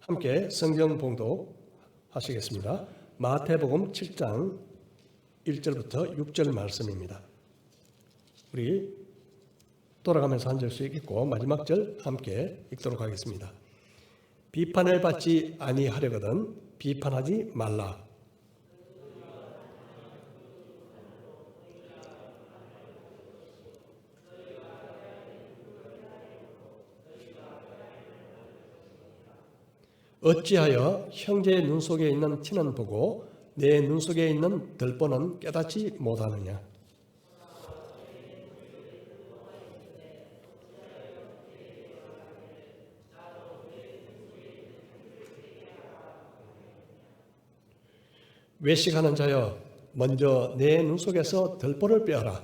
함께 성경 봉독하시겠습니다. 마태복음 7장 1절부터 6절 말씀입니다. 우리 돌아가면서 한 절씩 읽고 마지막 절 함께 읽도록 하겠습니다. 비판을 받지 아니하려거든 비판하지 말라. 어찌하여 형제의 눈 속에 있는 티는 보고 내 눈 속에 있는 들보는 깨닫지 못하느냐. 외식하는 자여, 먼저 내 눈 속에서 들보를 빼어라.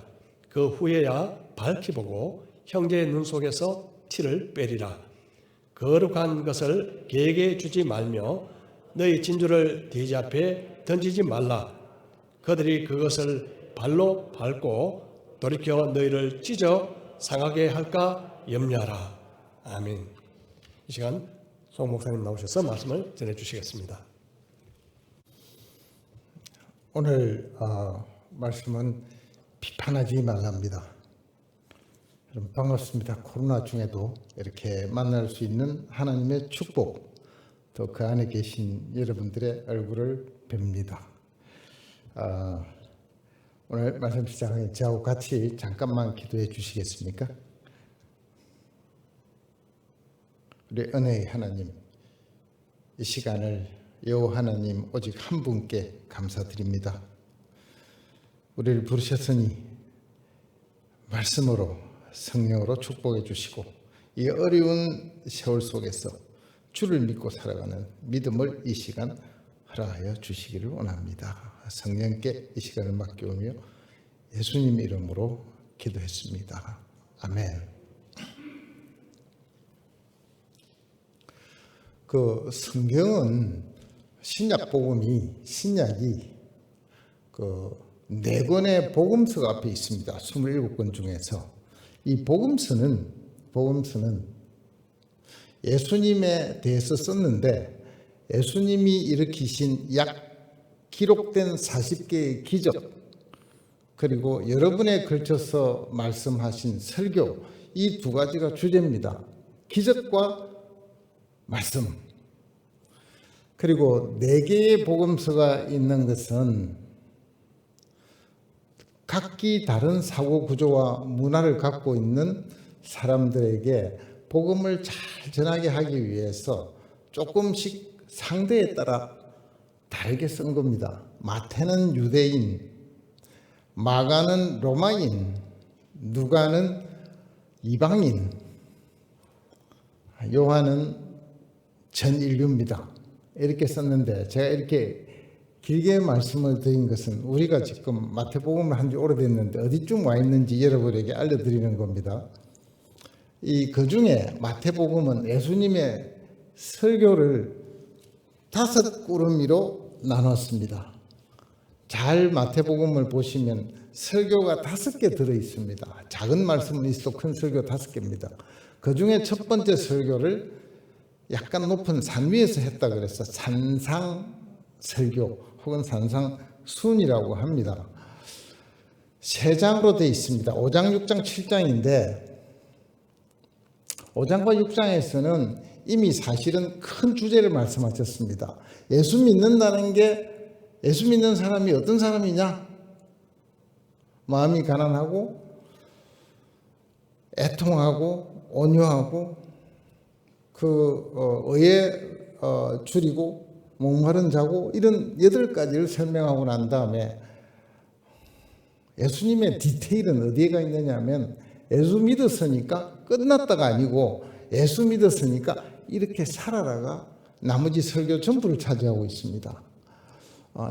그 후에야 밝히 보고 형제의 눈 속에서 티를 빼리라. 거룩한 것을 개에게 주지 말며 너희 진주를 돼지 앞에 던지지 말라. 그들이 그것을 발로 밟고 돌이켜 너희를 찢어 상하게 할까 염려하라. 아멘. 이 시간 송 목사님 나오셔서 말씀을 전해주시겠습니다. 오늘 말씀은 비판하지 말랍니다. 여러분 반갑습니다. 코로나 중에도 이렇게 만날 수 있는 하나님의 축복, 또 그 안에 계신 여러분들의 얼굴을 뵙니다. 오늘 말씀 시작하기 저하고 같이 잠깐만 기도해 주시겠습니까? 우리 은혜의 하나님, 이 시간을 여호와 하나님 오직 한 분께 감사드립니다. 우리를 부르셨으니 말씀으로 성령으로 축복해 주시고 이 어려운 세월 속에서 주를 믿고 살아가는 믿음을 이 시간 허락하여 주시기를 원합니다. 성령께 이 시간을 맡겨오며 예수님 이름으로 기도했습니다. 아멘. 그 성경은 신약이 그 4권의 복음서가 앞에 있습니다. 27권 중에서 이 복음서는 예수님에 대해서 썼는데 예수님이 일으키신 기록된 40개의 기적, 그리고 여러 번에 걸쳐서 말씀하신 설교, 이 2가지가 주제입니다. 기적과 말씀. 그리고 4개의 복음서가 있는 것은 각기 다른 사고 구조와 문화를 갖고 있는 사람들에게 복음을 잘 전하게 하기 위해서 조금씩 상대에 따라 다르게 쓴 겁니다. 마태는 유대인, 마가는 로마인, 누가는 이방인, 요한은 전 인류입니다. 이렇게 썼는데 제가 이렇게 길게 말씀을 드린 것은 우리가 지금 마태복음을 한 지 오래됐는데 어디쯤 와 있는지 여러분에게 알려드리는 겁니다. 그 중에 마태복음은 예수님의 설교를 5꾸러미로 나눴습니다. 잘 마태복음을 보시면 설교가 5개 들어 있습니다. 작은 말씀은 있어도 큰 설교 5개입니다. 그 중에 첫 번째 설교를 약간 높은 산 위에서 했다 그래서 산상 설교 혹은 산상순이라고 합니다. 3장으로 되어 있습니다. 5장, 6장, 7장인데 5장과 6장에서는 이미 사실은 큰 주제를 말씀하셨습니다. 예수 믿는다는 게 예수 믿는 사람이 어떤 사람이냐? 마음이 가난하고 애통하고 온유하고 의에 줄이고 목마른 자고 이런 8가지를 설명하고 난 다음에 예수님의 디테일은 어디에가 있느냐 하면 예수 믿었으니까 끝났다가 아니고 예수 믿었으니까 이렇게 살아라가 나머지 설교 전부를 차지하고 있습니다.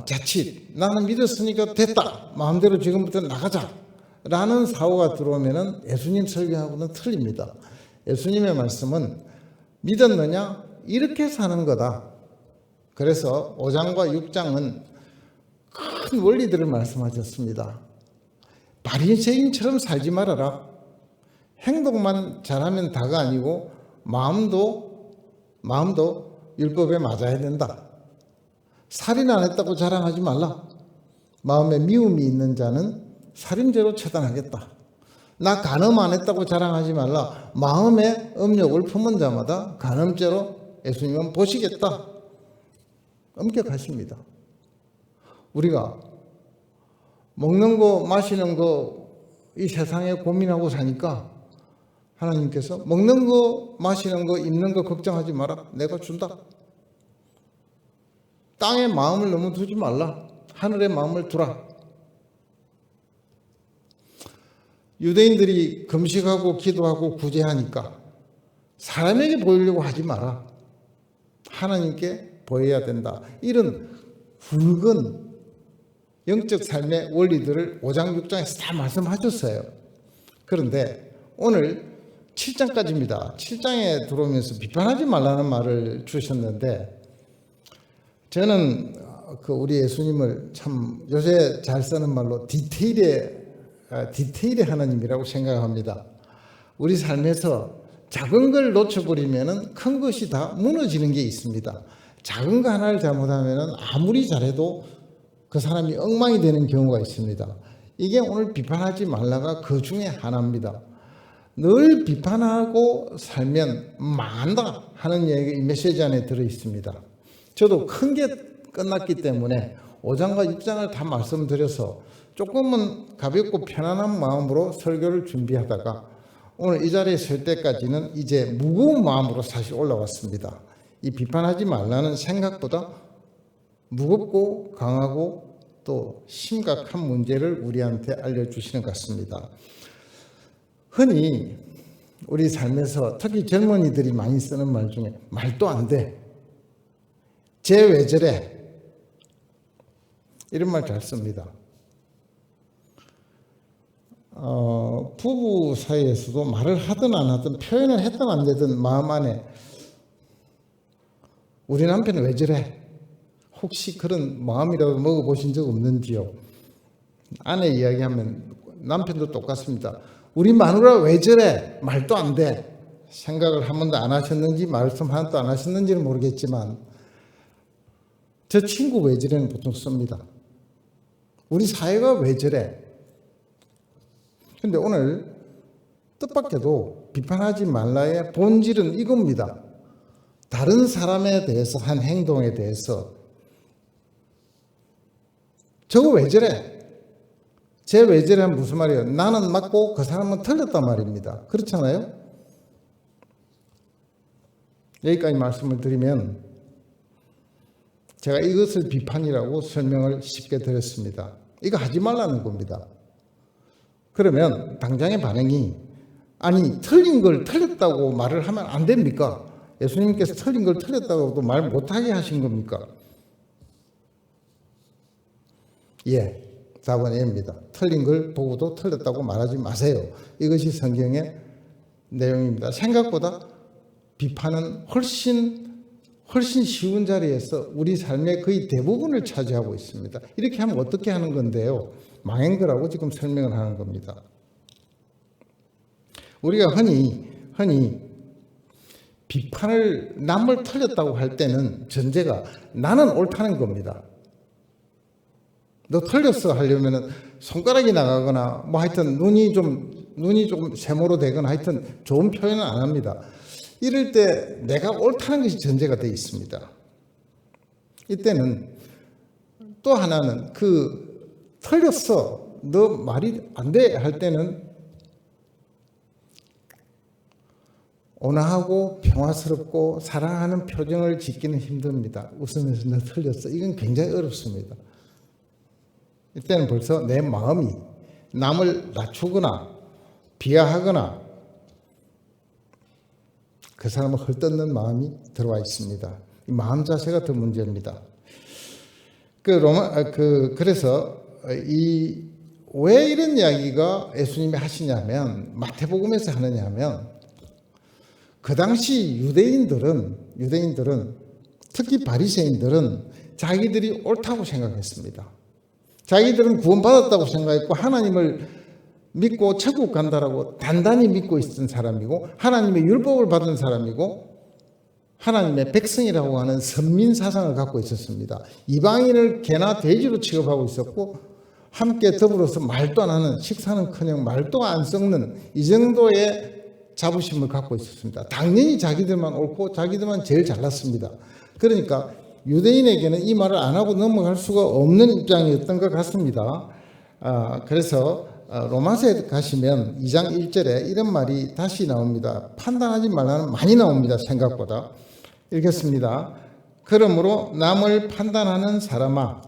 자칫 나는 믿었으니까 됐다, 마음대로 지금부터 나가자 라는 사고가 들어오면 예수님 설교하고는 틀립니다. 예수님의 말씀은 믿었느냐? 이렇게 사는 거다. 그래서 5장과 6장은 큰 원리들을 말씀하셨습니다. 바리새인처럼 살지 말아라. 행동만 잘하면 다가 아니고 마음도 율법에 맞아야 된다. 살인 안 했다고 자랑하지 말라. 마음에 미움이 있는 자는 살인죄로 처단하겠다. 나 간음 안 했다고 자랑하지 말라. 마음에 음욕을 품은 자마다 간음죄로 예수님은 보시겠다. 엄격하십니다. 우리가 먹는 거 마시는 거 이 세상에 고민하고 사니까 하나님께서 먹는 거 마시는 거 입는 거 걱정하지 마라. 내가 준다. 땅에 마음을 너무 두지 말라. 하늘에 마음을 두라. 유대인들이 금식하고 기도하고 구제하니까 사람에게 보이려고 하지 마라. 하나님께 보여야 된다. 이런 굵은 영적 삶의 원리들을 5장 6장에서 다 말씀하셨어요. 그런데 오늘 7장까지입니다. 7장에 들어오면서 비판하지 말라는 말을 주셨는데 저는 우리 예수님을 참 요새 잘 쓰는 말로 디테일의 하나님이라고 생각합니다. 우리 삶에서 작은 걸 놓쳐버리면 큰 것이 다 무너지는 게 있습니다. 작은 거 하나를 잘못하면 아무리 잘해도 그 사람이 엉망이 되는 경우가 있습니다. 이게 오늘 비판하지 말라가 그 중에 하나입니다. 늘 비판하고 살면 망한다 하는 얘기가 이 메시지 안에 들어있습니다. 저도 큰 게 끝났기 때문에 5장과 6장을 다 말씀드려서 조금은 가볍고 편안한 마음으로 설교를 준비하다가 오늘 이 자리에 설 때까지는 이제 무거운 마음으로 사실 올라왔습니다. 이 비판하지 말라는 생각보다 무겁고 강하고 또 심각한 문제를 우리한테 알려주시는 것 같습니다. 흔히 우리 삶에서 특히 젊은이들이 많이 쓰는 말 중에 말도 안 돼. 쟤 왜 저래? 이런 말 잘 씁니다. 부부 사이에서도 말을 하든 안 하든 표현을 했든 안 되든 마음 안에 우리 남편은 왜 저래? 혹시 그런 마음이라도 먹어보신 적 없는지요? 아내 이야기하면 남편도 똑같습니다. 우리 마누라 왜 저래? 말도 안 돼. 생각을 한 번도 안 하셨는지 말씀 하나도 안 하셨는지는 모르겠지만 저 친구 왜 저래는 보통 씁니다. 우리 사회가 왜 저래? 근데 오늘 뜻밖에도 비판하지 말라의 본질은 이겁니다. 다른 사람에 대해서 한 행동에 대해서 저거 왜 저래? 쟤 왜 저래 하면 무슨 말이에요? 나는 맞고 그 사람은 틀렸단 말입니다. 그렇잖아요? 여기까지 말씀을 드리면 제가 이것을 비판이라고 설명을 쉽게 드렸습니다. 이거 하지 말라는 겁니다. 그러면 당장의 반응이 아니 틀린 걸 틀렸다고 말을 하면 안 됩니까? 예수님께서 틀린 걸 틀렸다고도 말 못하게 하신 겁니까? 예, 답은 예입니다. 틀린 걸 보고도 틀렸다고 말하지 마세요. 이것이 성경의 내용입니다. 생각보다 비판은 훨씬 쉬운 자리에서 우리 삶의 거의 대부분을 차지하고 있습니다. 이렇게 하면 어떻게 하는 건데요? 망한 거라고 지금 설명을 하는 겁니다. 우리가 흔히 비판을 남을 틀렸다고 할 때는 전제가 나는 옳다는 겁니다. 너 틀렸어 하려면은 손가락이 나가거나 뭐 하여튼 눈이 좀 세모로 되거나 하여튼 좋은 표현은 안 합니다. 이럴 때 내가 옳다는 것이 전제가 되어 있습니다. 이때는 또 하나는 틀렸어 너 말이 안 돼 할 때는 온화하고 평화스럽고 사랑하는 표정을 짓기는 힘듭니다. 웃으면서 너 틀렸어. 이건 굉장히 어렵습니다. 이때는 벌써 내 마음이 남을 낮추거나 비하하거나 그 사람을 헐뜯는 마음이 들어와 있습니다. 이 마음 자세가 더 문제입니다. 그래서 왜 이런 이야기가 예수님이 하시냐면 마태복음에서 하느냐면 그 당시 유대인들은 특히 바리새인들은 자기들이 옳다고 생각했습니다. 자기들은 구원받았다고 생각했고 하나님을 믿고 천국 간다라고 단단히 믿고 있던 사람이고 하나님의 율법을 받은 사람이고 하나님의 백성이라고 하는 선민 사상을 갖고 있었습니다. 이방인을 개나 돼지로 취급하고 있었고 함께 더불어서 말도 안 하는, 식사는커녕 말도 안 섞는 이 정도의 자부심을 갖고 있었습니다. 당연히 자기들만 옳고 자기들만 제일 잘났습니다. 그러니까 유대인에게는 이 말을 안 하고 넘어갈 수가 없는 입장이었던 것 같습니다. 그래서 로마서에 가시면 2장 1절에 이런 말이 다시 나옵니다. 판단하지 말라는 많이 나옵니다. 생각보다. 읽겠습니다. 그러므로 남을 판단하는 사람아,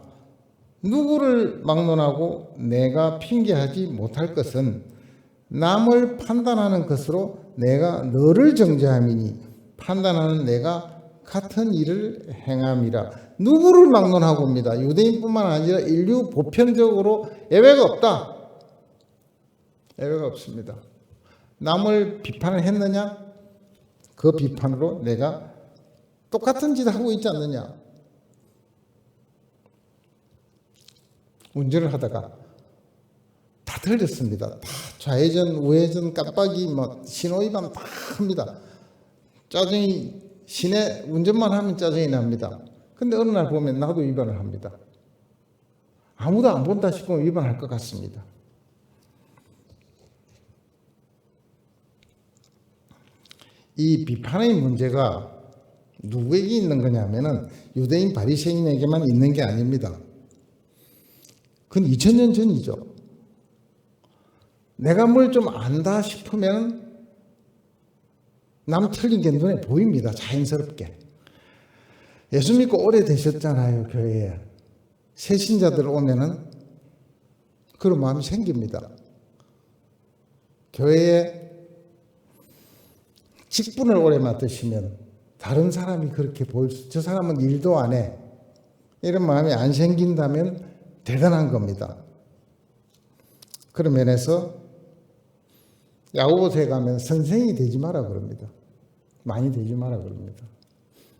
누구를 막론하고 내가 핑계하지 못할 것은 남을 판단하는 것으로 내가 너를 정죄함이니 판단하는 내가 같은 일을 행함이라. 누구를 막론하고입니다. 유대인뿐만 아니라 인류 보편적으로 예외가 없다. 예외가 없습니다. 남을 비판을 했느냐? 그 비판으로 내가 똑같은 짓을 하고 있지 않느냐? 운전을 하다가 다 틀렸습니다. 다 좌회전, 우회전, 깜빡이, 신호위반 다 합니다. 짜증이 시내 운전만 하면 짜증이 납니다. 근데 어느 날 보면 나도 위반을 합니다. 아무도 안 본다 싶으면 위반할 것 같습니다. 이 비판의 문제가 누구에게 있는 거냐면은 유대인 바리새인에게만 있는 게 아닙니다. 그건 2000년 전이죠. 내가 뭘 좀 안다 싶으면 남 틀린 게 눈에 보입니다. 자연스럽게. 예수 믿고 오래되셨잖아요. 교회에. 새 신자들 오면은 그런 마음이 생깁니다. 교회에 직분을 오래 맡으시면 다른 사람이 그렇게 저 사람은 일도 안 해. 이런 마음이 안 생긴다면 대단한 겁니다. 그런 면에서 야고보서에 가면 선생이 되지 마라 그럽니다. 많이 되지 마라 그럽니다.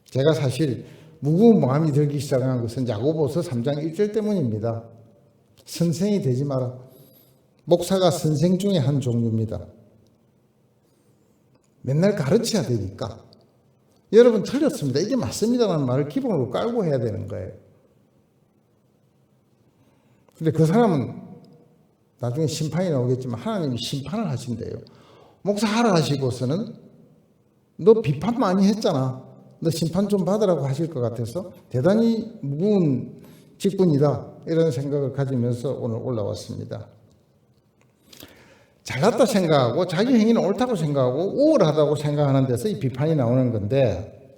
제가 사실 무거운 마음이 들기 시작한 것은 야고보서 3장 1절 때문입니다. 선생이 되지 마라. 목사가 선생 중에 한 종류입니다. 맨날 가르쳐야 되니까. 여러분 틀렸습니다. 이게 맞습니다라는 말을 기본으로 깔고 해야 되는 거예요. 근데 그 사람은 나중에 심판이 나오겠지만 하나님이 심판을 하신대요. 목사하라 하시고서는 너 비판 많이 했잖아. 너 심판 좀 받으라고 하실 것 같아서 대단히 무거운 직분이다. 이런 생각을 가지면서 오늘 올라왔습니다. 잘났다 생각하고 자기 행위는 옳다고 생각하고 우월하다고 생각하는 데서 이 비판이 나오는 건데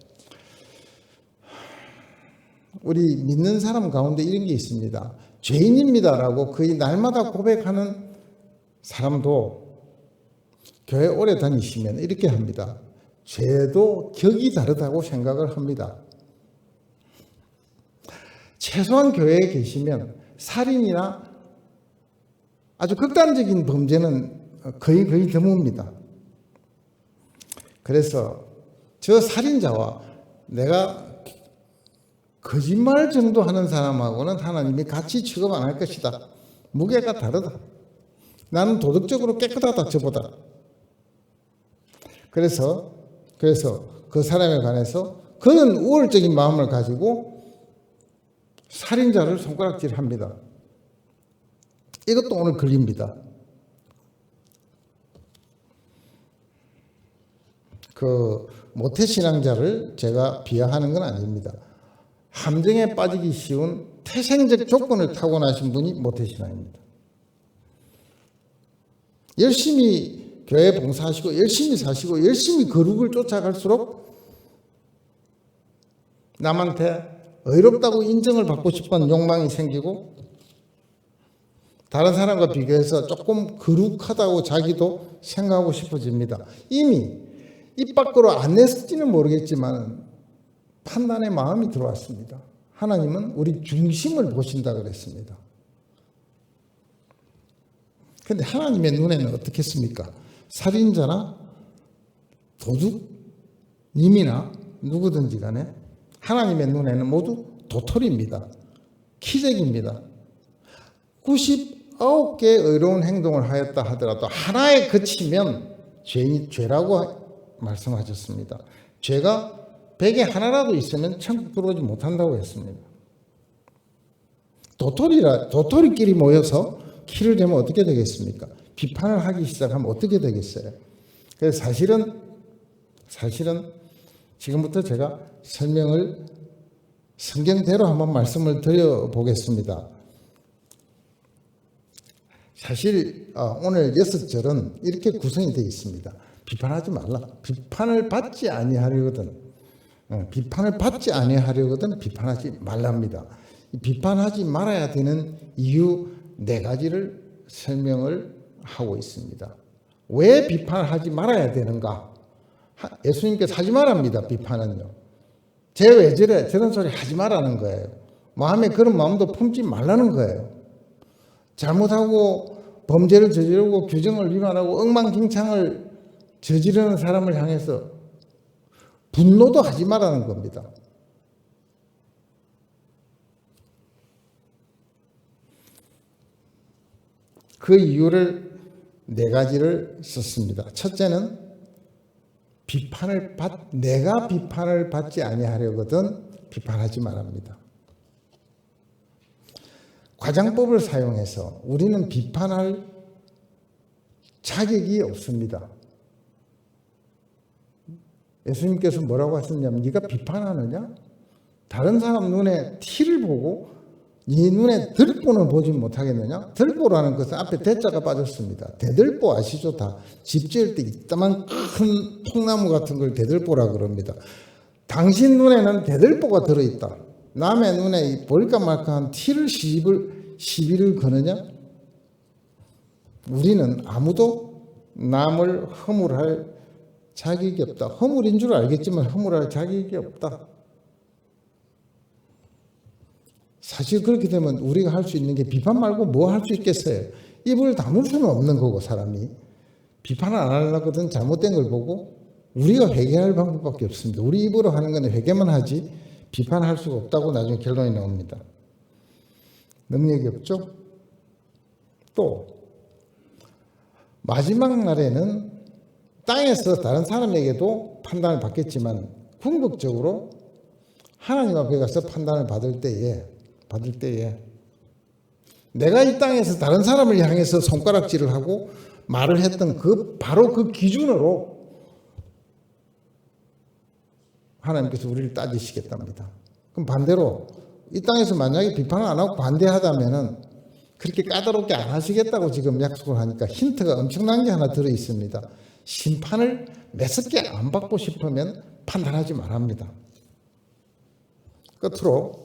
우리 믿는 사람 가운데 이런 게 있습니다. 죄인입니다라고 거의 날마다 고백하는 사람도 교회 오래 다니시면 이렇게 합니다. 죄도 격이 다르다고 생각을 합니다. 최소한 교회에 계시면 살인이나 아주 극단적인 범죄는 거의 드뭅니다. 그래서 저 살인자와 내가 거짓말 정도 하는 사람하고는 하나님이 같이 취급 안 할 것이다. 무게가 다르다. 나는 도덕적으로 깨끗하다 저보다. 그래서 그 사람에 관해서 그는 우월적인 마음을 가지고 살인자를 손가락질합니다. 이것도 오늘 걸립니다. 그 모태신앙자를 제가 비하하는 건 아닙니다. 함정에 빠지기 쉬운 태생적 조건을 타고나신 분이 모태신앙입니다. 열심히 교회 봉사하시고 열심히 사시고 열심히 거룩을 쫓아갈수록 남한테 의롭다고 인정을 받고 싶은 욕망이 생기고 다른 사람과 비교해서 조금 거룩하다고 자기도 생각하고 싶어집니다. 이미 입 밖으로 안 냈을지는 모르겠지만 판단의 마음이 들어왔습니다. 하나님은 우리 중심을 보신다 그랬습니다. 그런데 하나님의 눈에는 어떻겠습니까? 살인자나 도둑님이나 누구든지 간에 하나님의 눈에는 모두 도토리입니다. 기적입니다. 99개의 의로운 행동을 하였다 하더라도 하나에 그치면 죄라고 말씀하셨습니다. 죄가 베개 하나라도 있으면 천국 들어오지 못한다고 했습니다. 도토리끼리 모여서 키를 재면 어떻게 되겠습니까? 비판을 하기 시작하면 어떻게 되겠어요? 그래서 사실은 지금부터 제가 설명을 성경대로 한번 말씀을 드려보겠습니다. 사실 오늘 6절은 이렇게 구성이 되어 있습니다. 비판하지 말라. 비판을 받지 아니하려거든. 비판하지 말랍니다. 비판하지 말아야 되는 이유 4가지를 설명을 하고 있습니다. 왜 비판을 하지 말아야 되는가? 예수님께서 하지 말랍니다. 비판은요. 쟤 왜 저래? 저런 소리 하지 말라는 거예요. 마음에 그런 마음도 품지 말라는 거예요. 잘못하고 범죄를 저지르고 규정을 위반하고 엉망진창을 저지르는 사람을 향해서 분노도 하지 말라는 겁니다. 그 이유를 4가지를 썼습니다. 첫째는 내가 비판을 받지 아니하려거든 비판하지 말랍니다. 과장법을 사용해서 우리는 비판할 자격이 없습니다. 예수님께서 뭐라고 하셨냐면 네가 비판하느냐? 다른 사람 눈에 티를 보고 네 눈에 들보는 보지 못하겠느냐? 들보라는 것은 앞에 대자가 빠졌습니다. 대들보 아시죠? 다 집 지을 때 이따만 큰 통나무 같은 걸 대들보라 그럽니다. 당신 눈에는 대들보가 들어있다. 남의 눈에 볼까 말까한 티를 시비를 거느냐? 우리는 아무도 남을 허물할 자격이 없다. 허물인 줄 알겠지만 허물할 자격이 없다. 사실 그렇게 되면 우리가 할 수 있는 게 비판 말고 뭐 할 수 있겠어요? 입을 다물 수는 없는 거고 사람이. 비판을 안 하려거든 잘못된 걸 보고 우리가 회개할 방법밖에 없습니다. 우리 입으로 하는 건 회개만 하지 비판할 수가 없다고 나중에 결론이 나옵니다. 능력이 없죠? 또 마지막 날에는 땅에서 다른 사람에게도 판단을 받겠지만 궁극적으로 하나님 앞에 가서 판단을 받을 때에 내가 이 땅에서 다른 사람을 향해서 손가락질을 하고 말을 했던 바로 그 기준으로 하나님께서 우리를 따지시겠답니다. 그럼 반대로 이 땅에서 만약에 비판을 안 하고 반대하다면은 그렇게 까다롭게 안 하시겠다고 지금 약속을 하니까 힌트가 엄청난 게 하나 들어 있습니다. 심판을 매섭게 안 받고 싶으면 판단하지 말합니다. 끝으로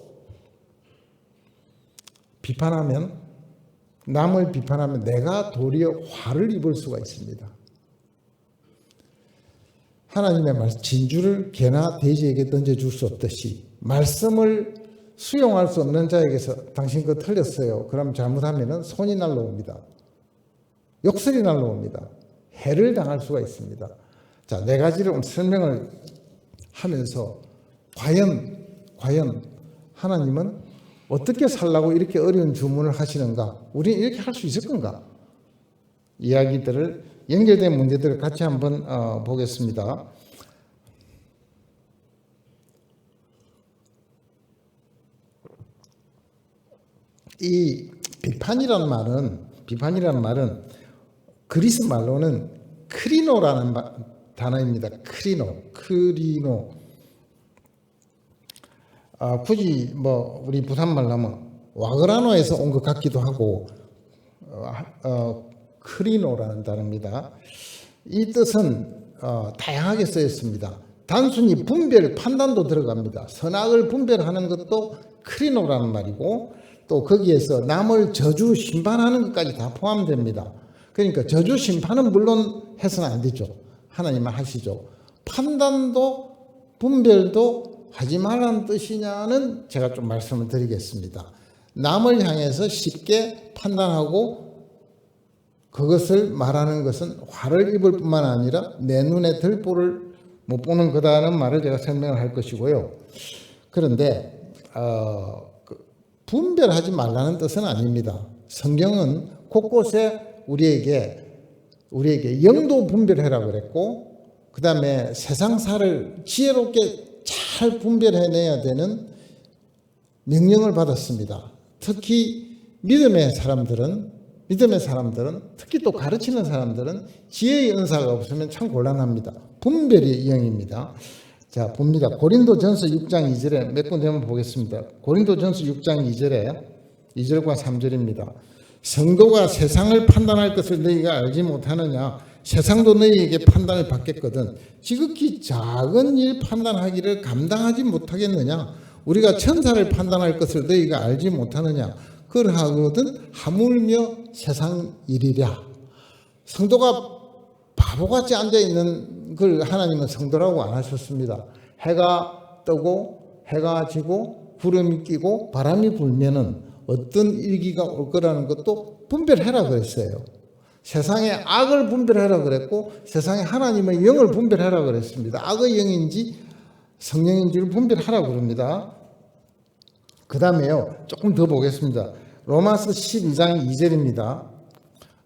남을 비판하면 내가 도리어 화를 입을 수가 있습니다. 하나님의 말씀 진주를 개나 돼지에게 던져줄 수 없듯이 말씀을 수용할 수 없는 자에게서 당신 그거 틀렸어요. 그럼 잘못하면 손이 날라옵니다. 욕설이 날라옵니다. 해를 당할 수가 있습니다. 자, 4가지를 설명을 하면서 과연 하나님은 어떻게 살라고 이렇게 어려운 주문을 하시는가? 우리는 이렇게 할 수 있을 건가? 이야기들을 연결된 문제들을 같이 한번 보겠습니다. 이 비판이라는 말은 그리스 말로는 크리노라는 단어입니다. 크리노. 굳이 우리 부산말로 하면 와그라노에서 온 것 같기도 하고 크리노라는 단어입니다. 이 뜻은 다양하게 쓰였습니다. 단순히 판단도 들어갑니다. 선악을 분별하는 것도 크리노라는 말이고 또 거기에서 남을 저주 심판하는 것까지 다 포함됩니다. 그러니까 저주 심판은 물론 해서는 안 되죠. 하나님만 하시죠. 판단도 분별도 하지 말라는 뜻이냐는 제가 좀 말씀을 드리겠습니다. 남을 향해서 쉽게 판단하고 그것을 말하는 것은 화를 입을 뿐만 아니라 내 눈에 들보를 못 보는 거다는 말을 제가 설명을 할 것이고요. 그런데 분별하지 말라는 뜻은 아닙니다. 성경은 곳곳에 우리에게 영도 분별해라 그랬고 그 다음에 세상사를 지혜롭게 잘 분별해내야 되는 명령을 받았습니다. 특히 믿음의 사람들은 특히 또 가르치는 사람들은 지혜의 은사가 없으면 참 곤란합니다. 분별의 영입니다. 자, 봅니다. 고린도전서 6장 2절에 몇 군데 한번 보겠습니다. 고린도전서 6장 2절에 2절과 3절입니다. 성도가 세상을 판단할 것을 너희가 알지 못하느냐? 세상도 너희에게 판단을 받겠거든. 지극히 작은 일 판단하기를 감당하지 못하겠느냐? 우리가 천사를 판단할 것을 너희가 알지 못하느냐? 그러하거든 하물며 세상 일이랴. 성도가 바보같이 앉아있는 걸 하나님은 성도라고 안 하셨습니다. 해가 뜨고 해가 지고 구름이 끼고 바람이 불면은 어떤 일기가 올 거라는 것도 분별해라 그랬어요. 세상의 악을 분별해라 그랬고 세상에 하나님의 영을 분별해라 그랬습니다. 악의 영인지 성령인지를 분별하라 그럽니다. 그 다음에요. 조금 더 보겠습니다. 로마서 12장 2절입니다.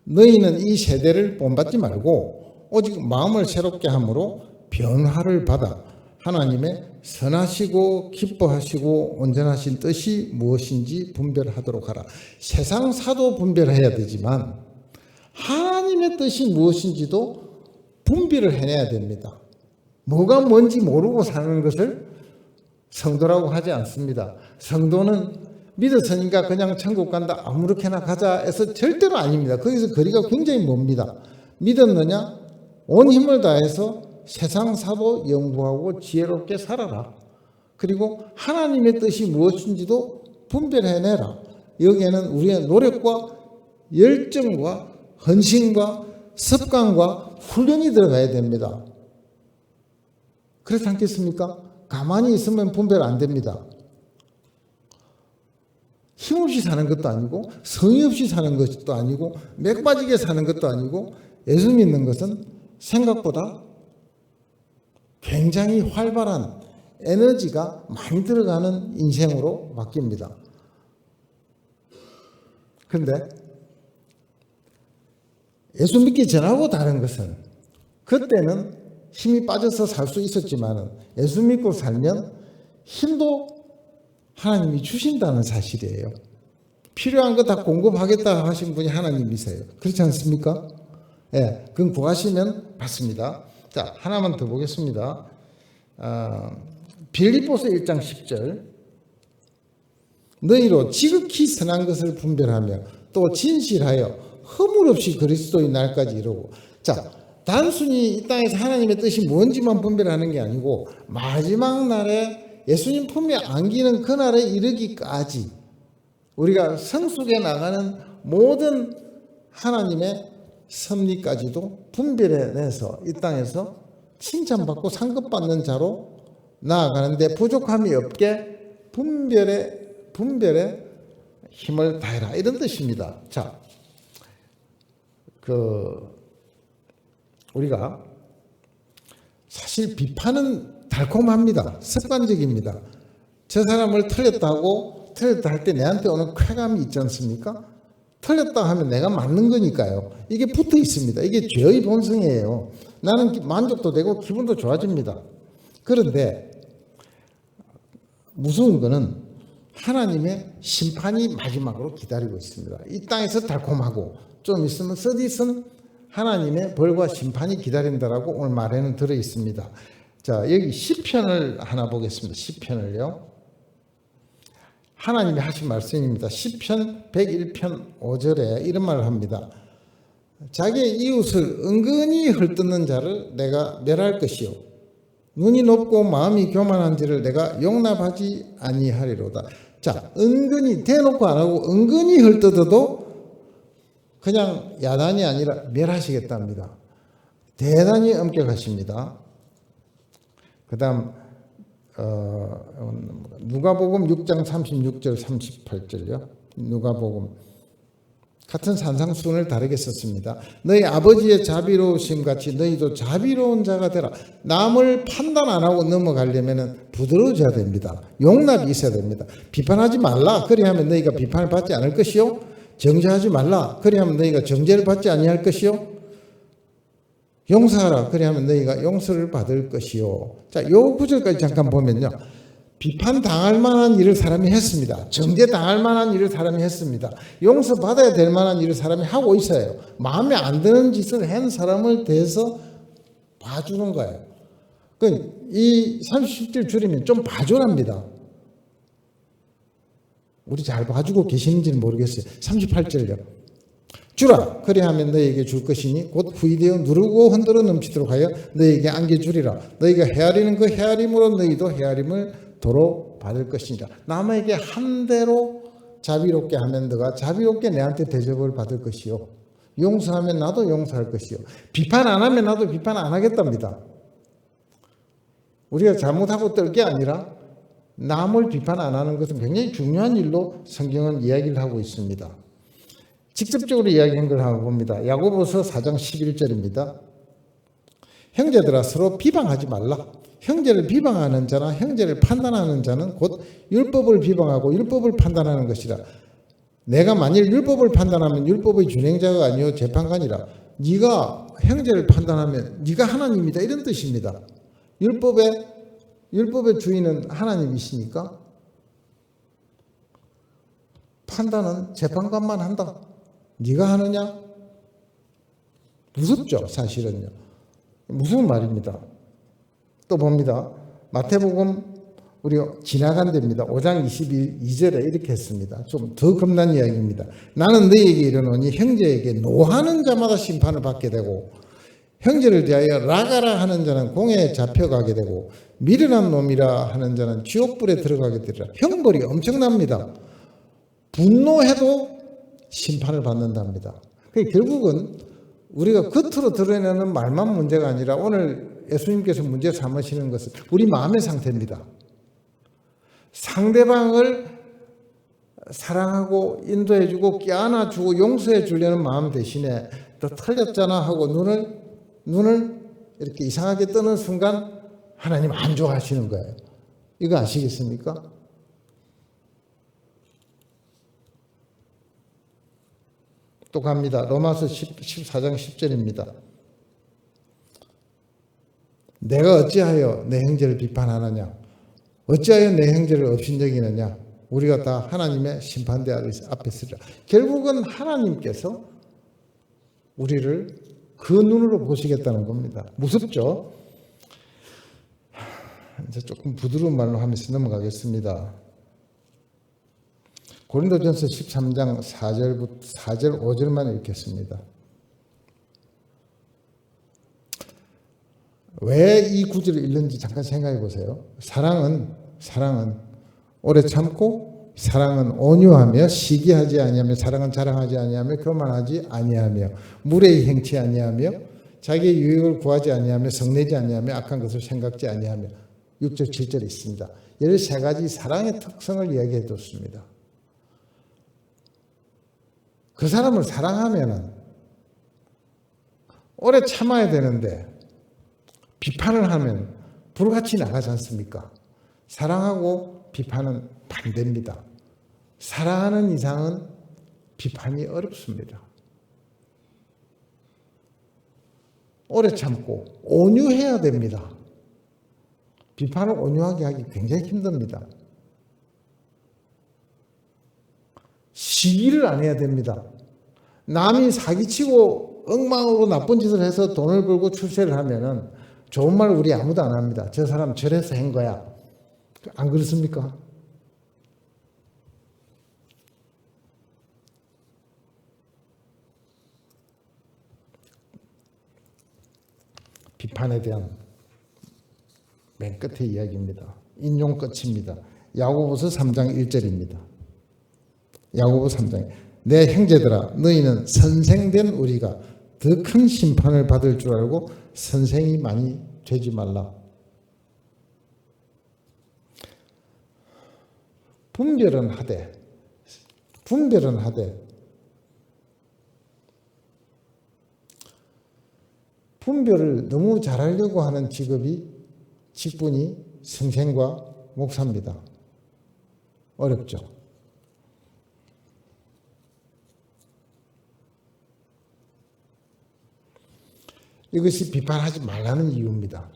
너희는 이 세대를 본받지 말고 오직 마음을 새롭게 함으로 변화를 받아 하나님의 선하시고 기뻐하시고 온전하신 뜻이 무엇인지 분별하도록 하라. 세상 사도 분별해야 되지만 하나님의 뜻이 무엇인지도 분별을 해내야 됩니다. 뭐가 뭔지 모르고 사는 것을 성도라고 하지 않습니다. 성도는 믿었으니까 그냥 천국 간다 아무렇게나 가자 해서 절대로 아닙니다. 거기서 거리가 굉장히 멉니다. 믿었느냐? 온 힘을 다해서 세상 사도 연구하고 지혜롭게 살아라. 그리고 하나님의 뜻이 무엇인지도 분별해내라. 여기에는 우리의 노력과 열정과 헌신과 습관과 훈련이 들어가야 됩니다. 그렇지 않겠습니까? 가만히 있으면 분별 안 됩니다. 힘없이 사는 것도 아니고 성의 없이 사는 것도 아니고 맥 빠지게 사는 것도 아니고 예수 믿는 것은 생각보다 굉장히 활발한 에너지가 많이 들어가는 인생으로 바뀝니다. 그런데 예수 믿기 전하고 다른 것은 그때는 힘이 빠져서 살 수 있었지만 예수 믿고 살면 힘도 하나님이 주신다는 사실이에요. 필요한 거 다 공급하겠다 하신 분이 하나님이세요. 그렇지 않습니까? 예, 그건 구하시면 받습니다. 자, 하나만 더 보겠습니다. 빌립보서 1장 10절. 너희로 지극히 선한 것을 분별하며 또 진실하여 허물 없이 그리스도의 날까지 이루고. 자, 단순히 이 땅에서 하나님의 뜻이 뭔지만 분별하는 게 아니고 마지막 날에 예수님 품에 안기는 그날에 이르기까지 우리가 성숙해 나가는 모든 하나님의 섭리까지도 분별해내서 이 땅에서 칭찬받고 상급받는 자로 나아가는데 부족함이 없게 분별에 힘을 다해라 이런 뜻입니다. 자, 우리가 사실 비판은 달콤합니다. 습관적입니다. 저 사람을 틀렸다 할 때 내한테 오는 쾌감이 있지 않습니까? 틀렸다 하면 내가 맞는 거니까요. 이게 붙어 있습니다. 이게 죄의 본성이에요. 나는 만족도 되고 기분도 좋아집니다. 그런데 무서운 거는 하나님의 심판이 마지막으로 기다리고 있습니다. 이 땅에서 달콤하고 좀 있으면 쓰디쓴 하나님의 벌과 심판이 기다린다라고 오늘 말에는 들어 있습니다. 자, 여기 시편을 하나 보겠습니다. 시편을요. 하나님이 하신 말씀입니다. 시편 101편 5절에 이런 말을 합니다. 자기의 이웃을 은근히 헐뜯는 자를 내가 멸할 것이요 눈이 높고 마음이 교만한지를 내가 용납하지 아니하리로다. 자, 은근히 대놓고 안 하고 은근히 헐뜯어도 그냥 야단이 아니라 멸하시겠답니다. 대단히 엄격하십니다. 그 다음 누가복음 6장 36절 38절요. 누가복음 같은 산상수훈을 다르게 썼습니다. 너희 아버지의 자비로우심 같이 너희도 자비로운 자가 되라. 남을 판단 안 하고 넘어가려면 부드러워져야 됩니다. 용납이 있어야 됩니다. 비판하지 말라. 그리하면 너희가 비판을 받지 않을 것이요. 정죄하지 말라. 그리하면 너희가 정죄를 받지 아니할 것이요. 용서하라. 그래야면 너희가 용서를 받을 것이요. 자, 요 구절까지 잠깐 보면요. 비판당할 만한 일을 사람이 했습니다. 정죄당할 만한 일을 사람이 했습니다. 용서받아야 될 만한 일을 사람이 하고 있어요. 마음에 안 드는 짓을 한 사람을 대해서 봐주는 거예요. 이 30절 줄이면 좀 봐주랍니다. 우리 잘 봐주고 계시는지는 모르겠어요. 38절요. 주라. 그리하면 너희에게 줄 것이니 곧 후이되어 누르고 흔들어 넘치도록 하여 너희에게 안겨주리라. 너희가 헤아리는 그 헤아림으로 너희도 헤아림을 도로 받을 것이니라. 남에게 한 대로 자비롭게 하면 너가 자비롭게 내한테 대접을 받을 것이요. 용서하면 나도 용서할 것이요. 비판 안 하면 나도 비판 안 하겠답니다. 우리가 잘못하고 떨 게 아니라 남을 비판 안 하는 것은 굉장히 중요한 일로 성경은 이야기를 하고 있습니다. 직접적으로 이야기한 걸 한번 봅니다. 야고보서 4장 11절입니다. 형제들아 서로 비방하지 말라. 형제를 비방하는 자나 형제를 판단하는 자는 곧 율법을 비방하고 율법을 판단하는 것이라. 내가 만일 율법을 판단하면 율법의 준행자가 아니요 재판관이라. 네가 형제를 판단하면 네가 하나님이다 이런 뜻입니다. 율법의 주인은 하나님이시니까 판단은 재판관만 한다. 네가 하느냐? 무섭죠, 사실은요. 무서운 말입니다. 또 봅니다. 마태복음 우리가 지나간 데입니다. 5장 22절에 이렇게 했습니다. 좀 더 겁난 이야기입니다. 나는 너희에게 이르노니 형제에게 노하는 자마다 심판을 받게 되고 형제를 대하여 라가라 하는 자는 공회에 잡혀가게 되고 미련한 놈이라 하는 자는 지옥불에 들어가게 되리라. 형벌이 엄청납니다. 분노해도 심판을 받는답니다. 결국은 우리가 겉으로 드러내는 말만 문제가 아니라 오늘 예수님께서 문제 삼으시는 것은 우리 마음의 상태입니다. 상대방을 사랑하고 인도해주고 껴안아주고 용서해 주려는 마음 대신에 너 틀렸잖아 하고 눈을 이렇게 이상하게 뜨는 순간 하나님 안 좋아하시는 거예요. 이거 아시겠습니까? 또 갑니다. 로마서 14장 10절입니다. 내가 어찌하여 내 형제를 비판하느냐? 어찌하여 내 형제를 업신여기느냐? 우리가 다 하나님의 심판대 앞에 서리라. 결국은 하나님께서 우리를 그 눈으로 보시겠다는 겁니다. 무섭죠? 이제 조금 부드러운 말로 하면서 넘어가겠습니다. 고린도전서 13장 4절 5절만 읽겠습니다. 왜 이 구절을 읽는지 잠깐 생각해 보세요. 사랑은 오래 참고 사랑은 온유하며 시기하지 아니하며 사랑은 자랑하지 아니하며 교만하지 아니하며 무례히 행치 아니하며 자기의 유익을 구하지 아니하며 성내지 아니하며 악한 것을 생각지 아니하며 6절 7절에 있습니다. 13가지 사랑의 특성을 이야기해 뒀습니다. 그 사람을 사랑하면 오래 참아야 되는데 비판을 하면 불같이 나가지 않습니까? 사랑하고 비판은 반대입니다. 사랑하는 이상은 비판이 어렵습니다. 오래 참고 온유해야 됩니다. 비판을 온유하게 하기 굉장히 힘듭니다. 시기를 안 해야 됩니다. 남이 사기치고 엉망으로 나쁜 짓을 해서 돈을 벌고 출세를 하면은 좋은 말 우리 아무도 안 합니다. 저 사람 저래서 한 거야. 안 그렇습니까? 비판에 대한 맨 끝의 이야기입니다. 인용 끝입니다. 야고보서 3장 1절입니다. 야고보 3장 내 형제들아 너희는 선생된 우리가 더 큰 심판을 받을 줄 알고 선생이 많이 되지 말라. 분별은 하되 분별을 너무 잘하려고 하는 직분이 선생과 목사입니다. 어렵죠. 이것이 비판하지 말라는 이유입니다.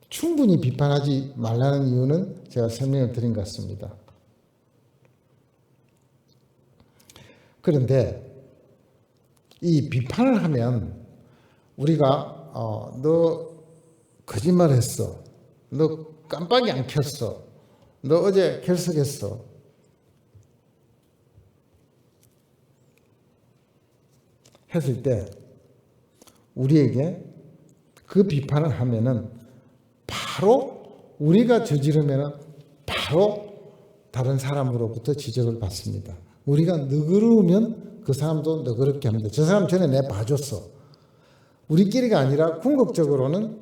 충분히 비판하지 말라는 이유는 제가 설명을 드린 것 같습니다. 그런데 이 비판을 하면 우리가 너 거짓말했어, 너 깜빡이 안 켰어, 너 어제 결석했어, 했을 때 우리에게 그 비판을 하면은 바로 우리가 저지르면은 바로 다른 사람으로부터 지적을 받습니다. 우리가 너그러우면 그 사람도 너그럽게 합니다. 저 사람 전에 내 봐줬어. 우리끼리가 아니라 궁극적으로는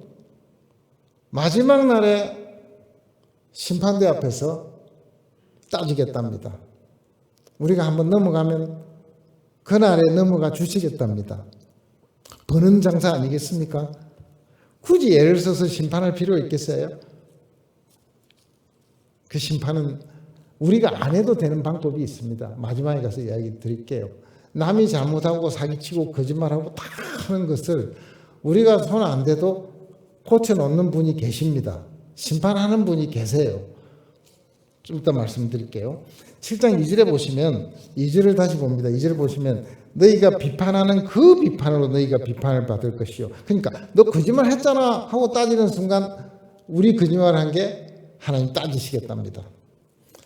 마지막 날에 심판대 앞에서 따지겠답니다. 우리가 한번 넘어가면 그날에 넘어가 주시겠답니다. 버는 장사 아니겠습니까? 굳이 예를 써서 심판할 필요 있겠어요? 그 심판은 우리가 안 해도 되는 방법이 있습니다. 마지막에 가서 이야기 드릴게요. 남이 잘못하고 사기치고 거짓말하고 다 하는 것을 우리가 손 안 대도 고쳐놓는 분이 계십니다. 심판하는 분이 계세요. 좀 이따 말씀드릴게요. 7장 2절에 보시면 2절을 다시 봅니다. 2절을 보시면 너희가 비판하는 그 비판으로 너희가 비판을 받을 것이요. 그러니까 너 거짓말 했잖아 하고 따지는 순간 우리 거짓말한 게 하나님 따지시겠답니다.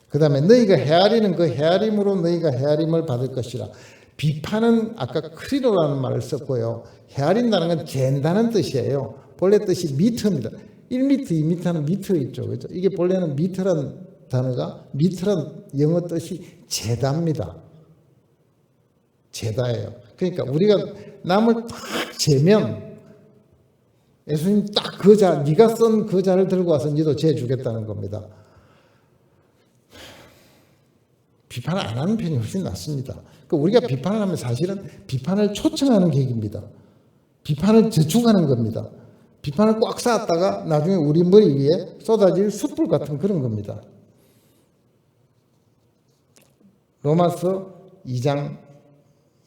그 다음에 너희가 헤아리는 그 헤아림으로 너희가 헤아림을 받을 것이라. 비판은 아까 크리로라는 말을 썼고요. 헤아린다는 건 잰다는 뜻이에요. 본래 뜻이 미터입니다. 1미터, 2미터는 미터 있죠. 그렇죠? 이게 본래는 미터란 단어가 미터란 영어 뜻이 재다입니다. 재다예요. 그러니까 우리가 남을 딱 재면 예수님 딱 그 자, 네가 쓴 그 자를 들고 와서 너도 재주겠다는 겁니다. 비판을 안 하는 편이 훨씬 낫습니다. 그러니까 우리가 비판을 하면 사실은 비판을 초청하는 계기입니다. 비판을 저축하는 겁니다. 비판을 꽉 쌓았다가 나중에 우리 머리 위에 쏟아질 숯불 같은 그런 겁니다. 로마서 2장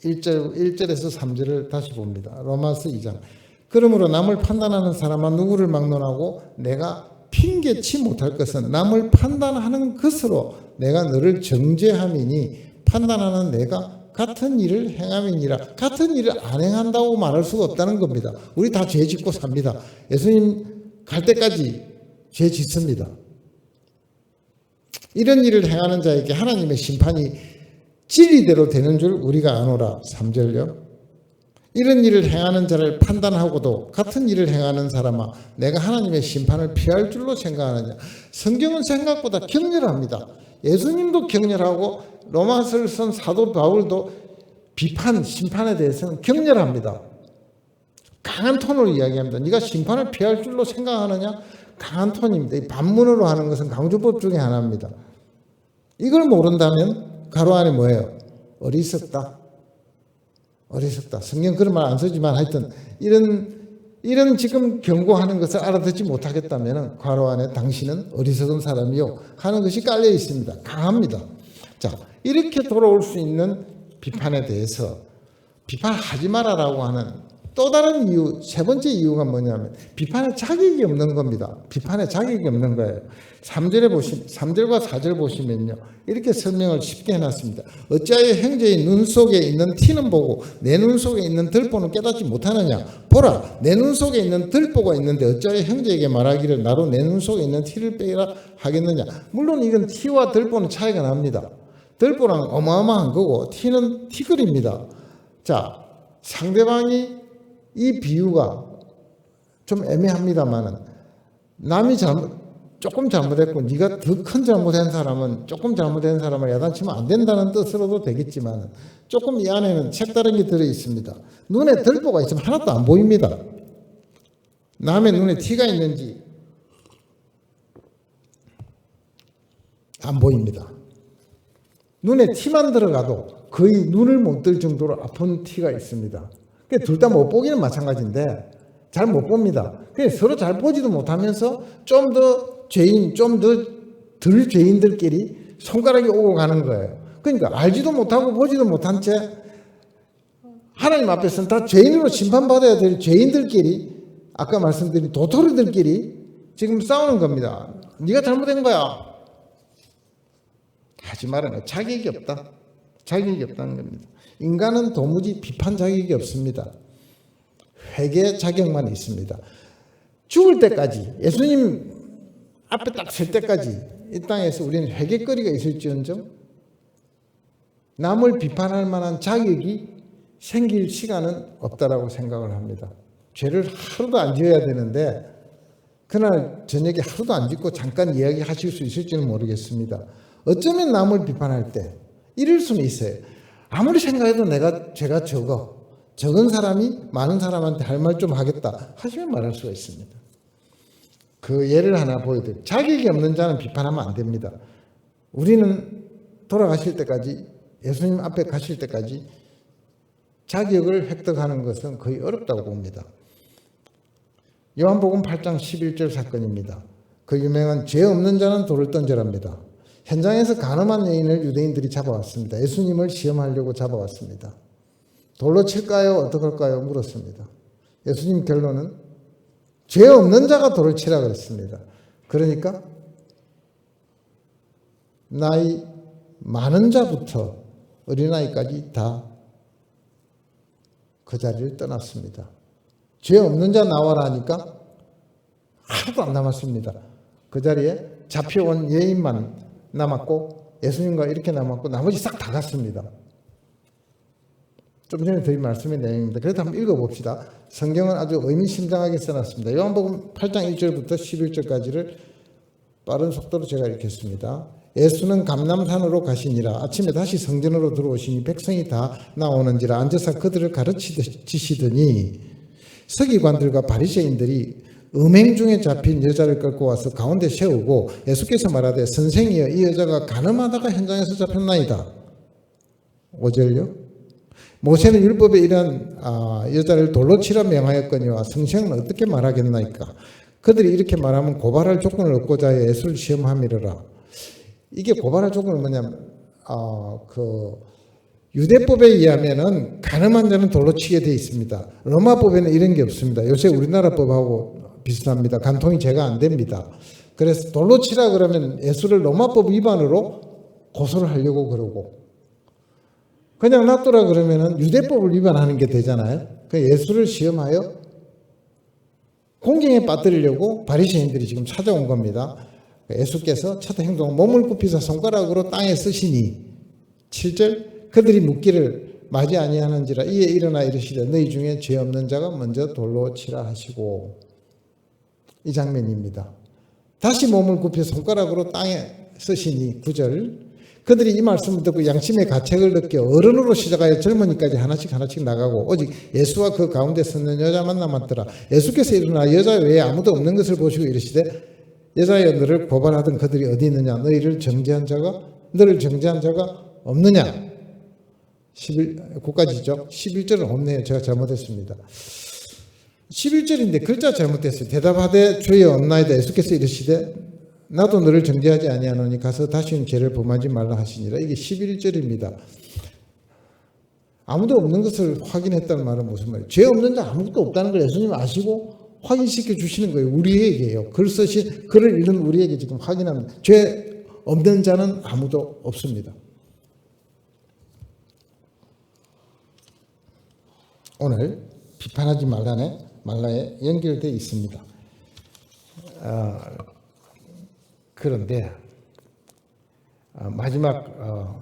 1절에서 3절을 다시 봅니다. 로마서 2장. 그러므로 남을 판단하는 사람은 누구를 막론하고 내가 핑계치 못할 것은 남을 판단하는 것으로 내가 너를 정죄함이니 판단하는 내가 같은 일을 행함이니라. 같은 일을 안 행한다고 말할 수가 없다는 겁니다. 우리 다 죄 짓고 삽니다. 예수님 갈 때까지 죄 짓습니다. 이런 일을 행하는 자에게 하나님의 심판이 진리대로 되는 줄 우리가 아노라. 3절요. 이런 일을 행하는 자를 판단하고도 같은 일을 행하는 사람아 내가 하나님의 심판을 피할 줄로 생각하느냐. 성경은 생각보다 격렬합니다. 예수님도 격렬하고 로마서를 쓴 사도 바울도 비판, 심판에 대해서는 격렬합니다. 강한 톤으로 이야기합니다. 네가 심판을 피할 줄로 생각하느냐? 강한 톤입니다. 이 반문으로 하는 것은 강조법 중에 하나입니다. 이걸 모른다면 가로 안에 뭐예요? 어리석다. 어리석다. 성경 그런 말 안 쓰지만 하여튼 이런 지금 경고하는 것을 알아듣지 못하겠다면 괄호 안에 당신은 어리석은 사람이요 하는 것이 깔려 있습니다. 강합니다. 자, 이렇게 돌아올 수 있는 비판에 대해서 비판하지 말아라고 하는 또 다른 이유, 세 번째 이유가 뭐냐면 비판에 자격이 없는 겁니다. 비판에 자격이 없는 거예요. 3절과 4절 보시면요. 이렇게 설명을 쉽게 해놨습니다. 어찌하여 형제의 눈 속에 있는 티는 보고 내 눈 속에 있는 들보는 깨닫지 못하느냐. 보라, 내 눈 속에 있는 들보가 있는데 어찌하여 형제에게 말하기를 나로 내 눈 속에 있는 티를 빼라 하겠느냐. 물론 이건 티와 들보는 차이가 납니다. 들보랑 어마어마한 거고 티는 티글입니다. 자, 상대방이 이 비유가 좀 애매합니다만은 남이 조금 잘못했고 네가 더 큰 잘못한 사람은 조금 잘못한 사람을 야단치면 안 된다는 뜻으로도 되겠지만 조금 이 안에는 색다른 게 들어 있습니다. 눈에 들보가 있으면 하나도 안 보입니다. 남의 눈에 티가 있는지 안 보입니다. 눈에 티만 들어가도 거의 눈을 못 뜰 정도로 아픈 티가 있습니다. 둘 다 못 보기는 마찬가지인데 잘 못 봅니다. 서로 잘 보지도 못하면서 좀 더 죄인, 좀 더 덜 죄인들끼리 손가락이 오고 가는 거예요. 그러니까 알지도 못하고 보지도 못한 채 하나님 앞에서는 다 죄인으로 심판받아야 될 죄인들끼리 아까 말씀드린 도토리들끼리 지금 싸우는 겁니다. 네가 잘못된 거야. 하지 말아요. 자격이 없다. 자격이 없다는 겁니다. 인간은 도무지 비판 자격이 없습니다. 회개 자격만 있습니다. 죽을 때까지, 예수님 앞에 딱 설 때까지 이 땅에서 우리는 회개거리가 있을지언정 남을 비판할 만한 자격이 생길 시간은 없다라고 생각을 합니다. 죄를 하루도 안 지어야 되는데 그날 저녁에 하루도 안 짓고 잠깐 이야기하실 수 있을지는 모르겠습니다. 어쩌면 남을 비판할 때 이럴 수는 있어요. 아무리 생각해도 내가 죄가 적은 사람이 많은 사람한테 할 말 좀 하겠다 하시면 말할 수가 있습니다. 그 예를 하나 보여드릴게요. 자격이 없는 자는 비판하면 안 됩니다. 우리는 돌아가실 때까지, 예수님 앞에 가실 때까지 자격을 획득하는 것은 거의 어렵다고 봅니다. 요한복음 8장 11절 사건입니다. 그 유명한 죄 없는 자는 돌을 던져랍니다. 현장에서 간음한 여인을 유대인들이 잡아왔습니다. 예수님을 시험하려고 잡아왔습니다. 돌로 칠까요? 어떡할까요? 물었습니다. 예수님 결론은 죄 없는 자가 돌을 치라 그랬습니다. 그러니까 나이 많은 자부터 어린아이까지 다 그 자리를 떠났습니다. 죄 없는 자 나와라 하니까 하나도 안 남았습니다. 그 자리에 잡혀온 여인만 남았고 예수님과 이렇게 남았고 나머지 싹 다 갔습니다. 좀 전에 드린 말씀의 내용입니다. 그래도 한번 읽어봅시다. 성경은 아주 의미심장하게 써놨습니다. 요한복음 8장 1절부터 11절까지를 빠른 속도로 제가 읽겠습니다. 예수는 감람산으로 가시니라. 아침에 다시 성전으로 들어오시니 백성이 다 나오는지라 앉아서 그들을 가르치시더니 서기관들과 바리새인들이 음행 중에 잡힌 여자를 끌고 와서 가운데 세우고 예수께서 말하되 선생이여 이 여자가 간음하다가 현장에서 잡혔나이다. 5절요. 모세는 율법에 이런 여자를 돌로 치라 명하였거니와 성경은 어떻게 말하겠나이까. 그들이 이렇게 말하면 고발할 조건을 얻고자 예수를 시험함이러라. 이게 고발할 조건은 뭐냐면 유대법에 의하면은 간음한 자는 돌로 치게 돼 있습니다. 로마법에는 이런 게 없습니다. 요새 우리나라 법하고 비슷합니다. 간통이 죄가 안 됩니다. 그래서 돌로 치라 그러면 예수를 로마법 위반으로 고소를 하려고 그러고 그냥 놔두라 그러면은 유대법을 위반하는 게 되잖아요. 그 예수를 시험하여 공경에 빠뜨리려고 바리새인들이 지금 찾아온 겁니다. 예수께서 첫 행동 몸을 굽히사 손가락으로 땅에 쓰시니 7절 그들이 묻기를 맞이 아니하는지라 이에 일어나 이르시되 너희 중에 죄 없는 자가 먼저 돌로 치라 하시고 이 장면입니다. 다시 몸을 굽혀 손가락으로 땅에 쓰시니 9절 그들이 이 말씀을 듣고 양심의 가책을 느껴 어른으로 시작하여 젊은이까지 하나씩 나가고 오직 예수와 그 가운데 서는 여자만 남았더라. 예수께서 일어나 여자 외에 아무도 없는 것을 보시고 이르시되 여자여 너를 고발하던 그들이 어디 있느냐 너를 정죄한 자가 없느냐 9까지죠. 11절은 없네요. 제가 잘못했습니다. 11절인데 글자 잘못됐어요. 대답하되 주여 없나이다. 예수께서 이르시되 나도 너를 정죄하지 아니하노니 가서 다시는 죄를 범하지 말라 하시니라. 이게 11절입니다. 아무도 없는 것을 확인했다는 말은 무슨 말이에요? 죄 없는 자 아무것도 없다는 걸 예수님 아시고 확인시켜 주시는 거예요. 우리에게요. 글을 읽는 우리에게 지금 확인합니다. 죄 없는 자는 아무도 없습니다. 오늘 비판하지 말라에 연결되어 있습니다. 그런데 마지막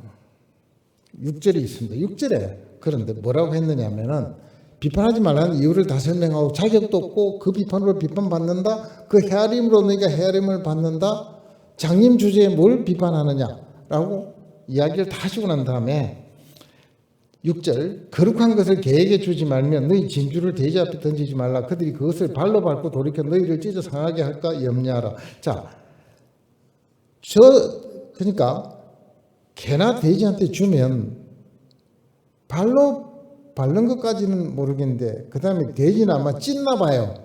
6절이 있습니다. 6절에 그런데 뭐라고 했느냐면은 비판하지 말라는 이유를 다 설명하고 자격도 없고 그 비판으로 비판받는다. 그 헤아림으로 너희가 헤아림을 받는다. 장님 주제에 뭘 비판하느냐라고 이야기를 다 하시고 난 다음에 6절 거룩한 것을 개에게 주지 말면 너희 진주를 돼지 앞에 던지지 말라. 그들이 그것을 발로 밟고 돌이켜 너희를 찢어 상하게 할까 염려하라. 자, 그러니까 개나 돼지한테 주면 발로 밟는 것까지는 모르겠는데 그 다음에 돼지는 아마 찢나 봐요.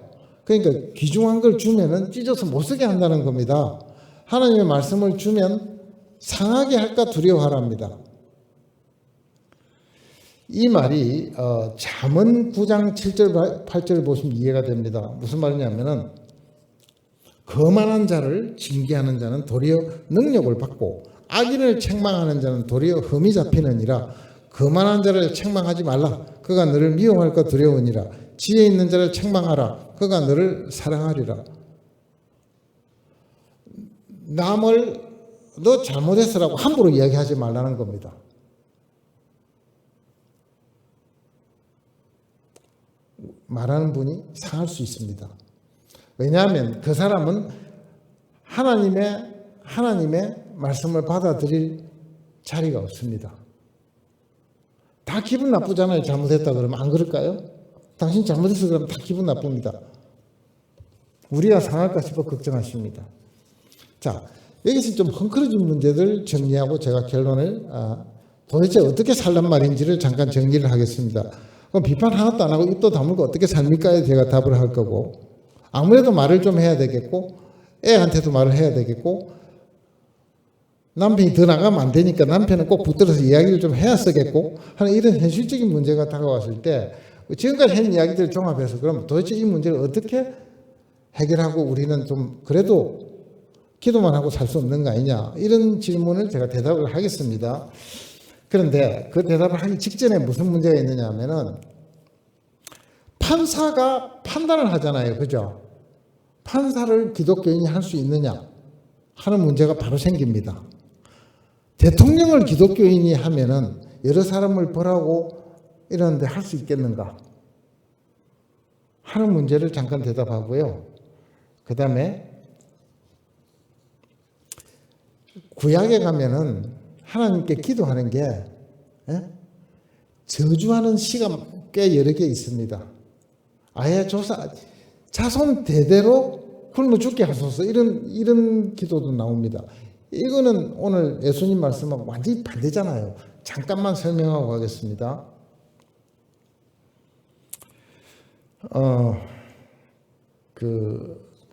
그러니까 귀중한 걸 주면은 찢어서 못 쓰게 한다는 겁니다. 하나님의 말씀을 주면 상하게 할까 두려워하랍니다. 이 말이 잠언 9장 7절 8절을 보시면 이해가 됩니다. 무슨 말이냐면은 거만한 자를 징계하는 자는 도리어 능력을 받고 악인을 책망하는 자는 도리어 흠이 잡히느니라. 거만한 자를 책망하지 말라. 그가 너를 미워할까 두려우니라. 지혜 있는 자를 책망하라. 그가 너를 사랑하리라. 남을 너 잘못했어라고 함부로 이야기하지 말라는 겁니다. 말하는 분이 상할 수 있습니다. 왜냐하면 그 사람은 하나님의 말씀을 받아들일 자리가 없습니다. 다 기분 나쁘잖아요. 잘못했다 그러면. 안 그럴까요? 당신 잘못했어 그러면 다 기분 나쁩니다. 우리가 상할까 싶어 걱정하십니다. 자, 여기서 좀 헝클어진 문제들 정리하고 제가 결론을 도대체 어떻게 살란 말인지를 잠깐 정리를 하겠습니다. 그럼 비판 하나도 안 하고 입도 다물고 어떻게 삽니까에 제가 답을 할 거고, 아무래도 말을 좀 해야 되겠고, 애한테도 말을 해야 되겠고, 남편이 더 나가면 안 되니까 남편은 꼭 붙들어서 이야기를 좀 해야 쓰겠고 하는 이런 현실적인 문제가 다가왔을 때 지금까지 한 이야기들을 종합해서 그럼 도대체 이 문제를 어떻게 해결하고 우리는 좀 그래도 기도만 하고 살 수 없는 거 아니냐, 이런 질문을 제가 대답을 하겠습니다. 그런데 그 대답을 하기 직전에 무슨 문제가 있느냐 하면은 판사가 판단을 하잖아요. 그죠? 판사를 기독교인이 할 수 있느냐 하는 문제가 바로 생깁니다. 대통령을 기독교인이 하면은 여러 사람을 벌하고 이러는데 할 수 있겠는가 하는 문제를 잠깐 대답하고요. 그 다음에 구약에 가면은 하나님께 기도하는 게 저주하는 시가 꽤 여러 개 있습니다. 아예 자손 대대로 굶어 죽게 하소서, 이런 기도도 나옵니다. 이거는 오늘 예수님 말씀하고 완전히 반대잖아요. 잠깐만 설명하고 가겠습니다.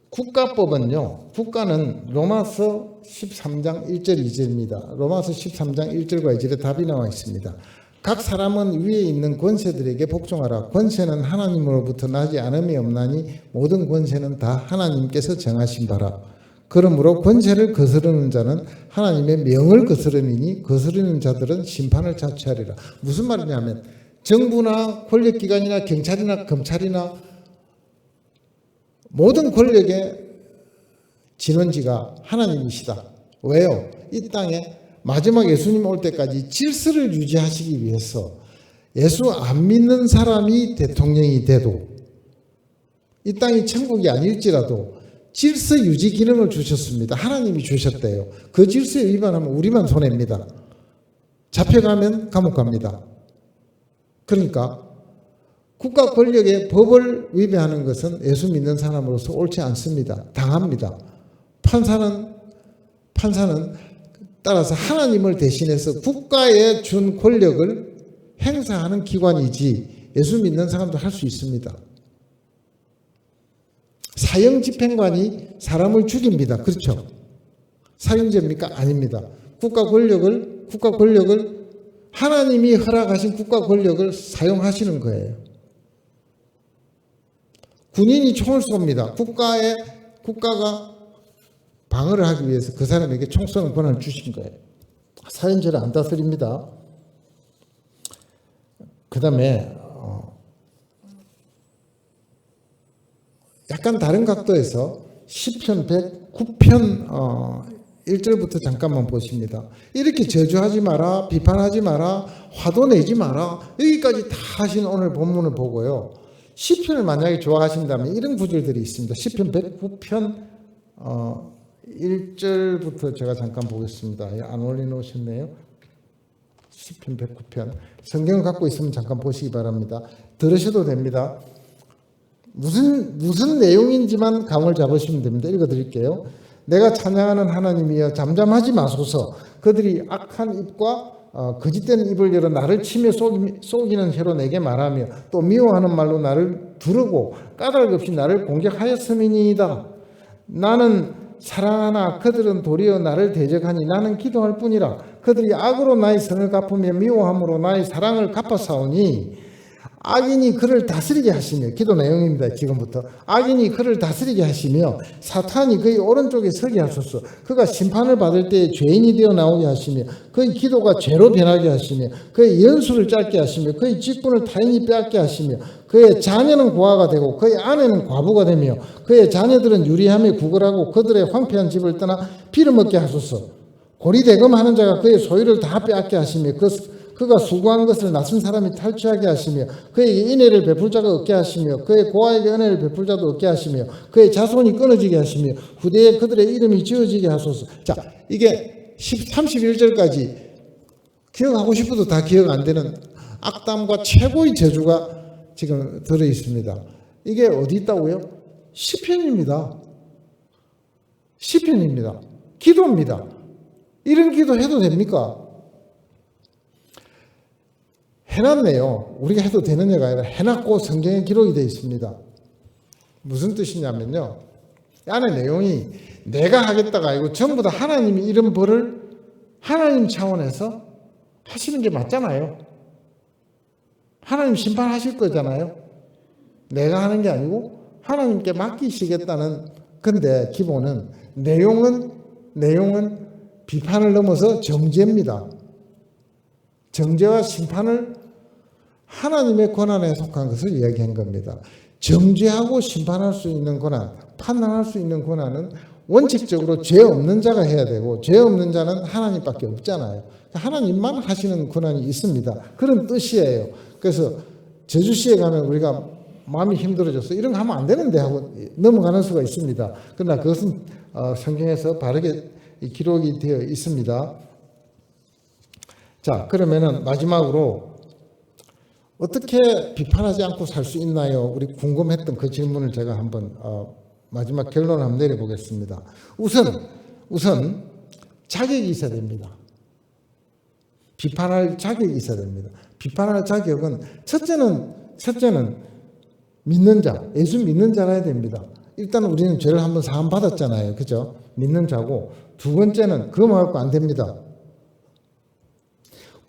국가법은요, 국가는 로마서 13장 1절 2절입니다. 로마서 13장 1절과 2절에 답이 나와 있습니다. 각 사람은 위에 있는 권세들에게 복종하라. 권세는 하나님으로부터 나지 않음이 없나니 모든 권세는 다 하나님께서 정하신 바라. 그러므로 권세를 거스르는 자는 하나님의 명을 거스르니 거스르는 자들은 심판을 자취하리라. 무슨 말이냐면 정부나 권력기관이나 경찰이나 검찰이나 모든 권력의 진원지가 하나님이시다. 왜요? 이 땅에 마지막 예수님 올 때까지 질서를 유지하시기 위해서 예수 안 믿는 사람이 대통령이 돼도 이 땅이 천국이 아닐지라도 질서 유지 기능을 주셨습니다. 하나님이 주셨대요. 그 질서에 위반하면 우리만 손해입니다. 잡혀가면 감옥 갑니다. 그러니까 국가 권력의 법을 위배하는 것은 예수 믿는 사람으로서 옳지 않습니다. 당합니다. 판사는 따라서 하나님을 대신해서 국가에 준 권력을 행사하는 기관이지 예수 믿는 사람도 할 수 있습니다. 사형집행관이 사람을 죽입니다. 그렇죠? 사형제입니까? 아닙니다. 국가 권력을 하나님이 허락하신 국가 권력을 사용하시는 거예요. 군인이 총을 쏩니다. 국가가 방어를 하기 위해서 그 사람에게 총 쏘는 권한을 주신 거예요. 사형제를 안 다스립니다. 그 다음에 약간 다른 각도에서 시편 109편 1절부터 잠깐만 보십니다. 이렇게 저주하지 마라, 비판하지 마라, 화도 내지 마라, 여기까지 다 하신 오늘 본문을 보고요. 시편을 만약에 좋아하신다면 이런 구절들이 있습니다. 시편 109편 1절부터 제가 잠깐 보겠습니다. 안 올려놓으셨네요. 시편 109편. 성경을 갖고 있으면 잠깐 보시기 바랍니다. 들으셔도 됩니다. 무슨 내용인지만 감을 잡으시면 됩니다. 읽어드릴게요. 내가 찬양하는 하나님이여 잠잠하지 마소서. 그들이 악한 입과 거짓된 입을 열어 나를 치며 속이는 혀로 내게 말하며 또 미워하는 말로 나를 두르고 까닭 없이 나를 공격하였음이니이다. 나는 사랑하나 그들은 도리어 나를 대적하니 나는 기도할 뿐이라. 그들이 악으로 나의 선을 갚으며 미워함으로 나의 사랑을 갚아사오니 악인이 그를 다스리게 하시며, 기도 내용입니다. 지금부터 악인이 그를 다스리게 하시며 사탄이 그의 오른쪽에 서게 하소서. 그가 심판을 받을 때에 죄인이 되어 나오게 하시며 그의 기도가 죄로 변하게 하시며 그의 연수를 짧게 하시며 그의 직분을 타인이 빼앗게 하시며 그의 자녀는 고아가 되고 그의 아내는 과부가 되며 그의 자녀들은 유리함에 구걸하고 그들의 황폐한 집을 떠나 빌어먹게 하소서. 고리대금하는 자가 그의 소유를 다 빼앗게 하시며 그가 수고한 것을 낯선 사람이 탈취하게 하시며 그에게 인애를 베풀 자가 없게 하시며 그의 고아에게 은혜를 베풀 자도 없게 하시며 그의 자손이 끊어지게 하시며 후대에 그들의 이름이 지어지게 하소서. 자, 이게 31절까지 기억하고 싶어도 다 기억 안 되는 악담과 최고의 저주가 지금 들어 있습니다. 이게 어디 있다고요? 시편입니다. 시편입니다. 기도입니다. 이런 기도 해도 됩니까? 해놨네요. 우리가 해도 되는 얘가 아니라 해놨고 성경에 기록이 되어 있습니다. 무슨 뜻이냐면요, 안에 내용이 내가 하겠다가 아니고 전부 다 하나님이 이런 벌을 하나님 차원에서 하시는 게 맞잖아요. 하나님 심판하실 거잖아요. 내가 하는 게 아니고 하나님께 맡기시겠다는. 근데 기본은 내용은 비판을 넘어서 정죄입니다. 정죄와 심판을 하나님의 권한에 속한 것을 이야기한 겁니다. 정죄하고 심판할 수 있는 권한, 판단할 수 있는 권한은 원칙적으로 죄 없는 자가 해야 되고 죄 없는 자는 하나님밖에 없잖아요. 하나님만 하시는 권한이 있습니다. 그런 뜻이에요. 그래서 제주시에 가면 우리가 마음이 힘들어져서 이런 거 하면 안 되는데 하고 넘어가는 수가 있습니다. 그러나 그것은 성경에서 바르게 기록이 되어 있습니다. 자, 그러면은 마지막으로 어떻게 비판하지 않고 살 수 있나요? 우리 궁금했던 그 질문을 제가 한번 마지막 결론을 한번 내려보겠습니다. 우선 자격이 있어야 됩니다. 비판할 자격이 있어야 됩니다. 비판할 자격은 첫째는 믿는 자, 예수 믿는 자라야 됩니다. 일단 우리는 죄를 한번 사함 받았잖아요. 그죠? 믿는 자고, 두 번째는 그거 갖고 안 됩니다.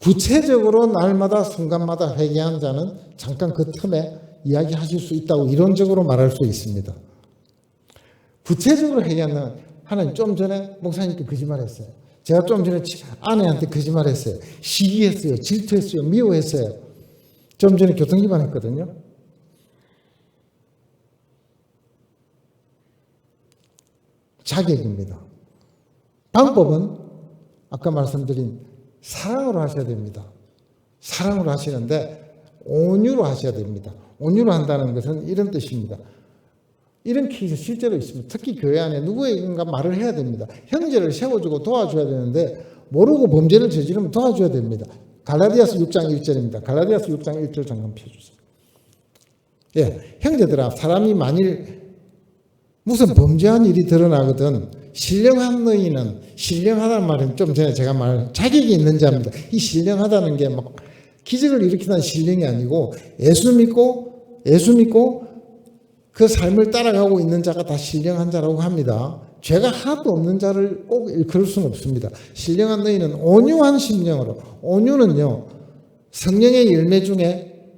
구체적으로 날마다 순간마다 회개한 자는 잠깐 그 틈에 이야기하실 수 있다고 이론적으로 말할 수 있습니다. 구체적으로 회개하는, 하나님 좀 전에 목사님께 거짓말했어요. 제가 좀 전에 아내한테 거짓말했어요. 시기했어요. 질투했어요. 미워했어요. 좀 전에 교통기반했거든요. 자격입니다. 방법은 아까 말씀드린 사랑으로 하셔야 됩니다. 사랑으로 하시는데 온유로 하셔야 됩니다. 온유로 한다는 것은 이런 뜻입니다. 이런 케이스 실제로 있습니다. 특히 교회 안에 누구에게인가 말을 해야 됩니다. 형제를 세워주고 도와줘야 되는데 모르고 범죄를 저지르면 도와줘야 됩니다. 갈라디아서 6장 1절입니다. 갈라디아서 6장 1절 잠깐 펴주세요. 예, 형제들아, 사람이 만일 무슨 범죄한 일이 드러나거든 신령한 너희는, 신령하다는 말은 좀 전에 제가 말한 자격이 있는 자입니다. 이 신령하다는 게 막 기적을 일으키는 신령이 아니고 예수 믿고 그 삶을 따라가고 있는 자가 다 신령한 자라고 합니다. 죄가 하나도 없는 자를 꼭 일컬을 수는 없습니다. 신령한 너희는 온유한 심령으로, 온유는요 성령의 열매 중에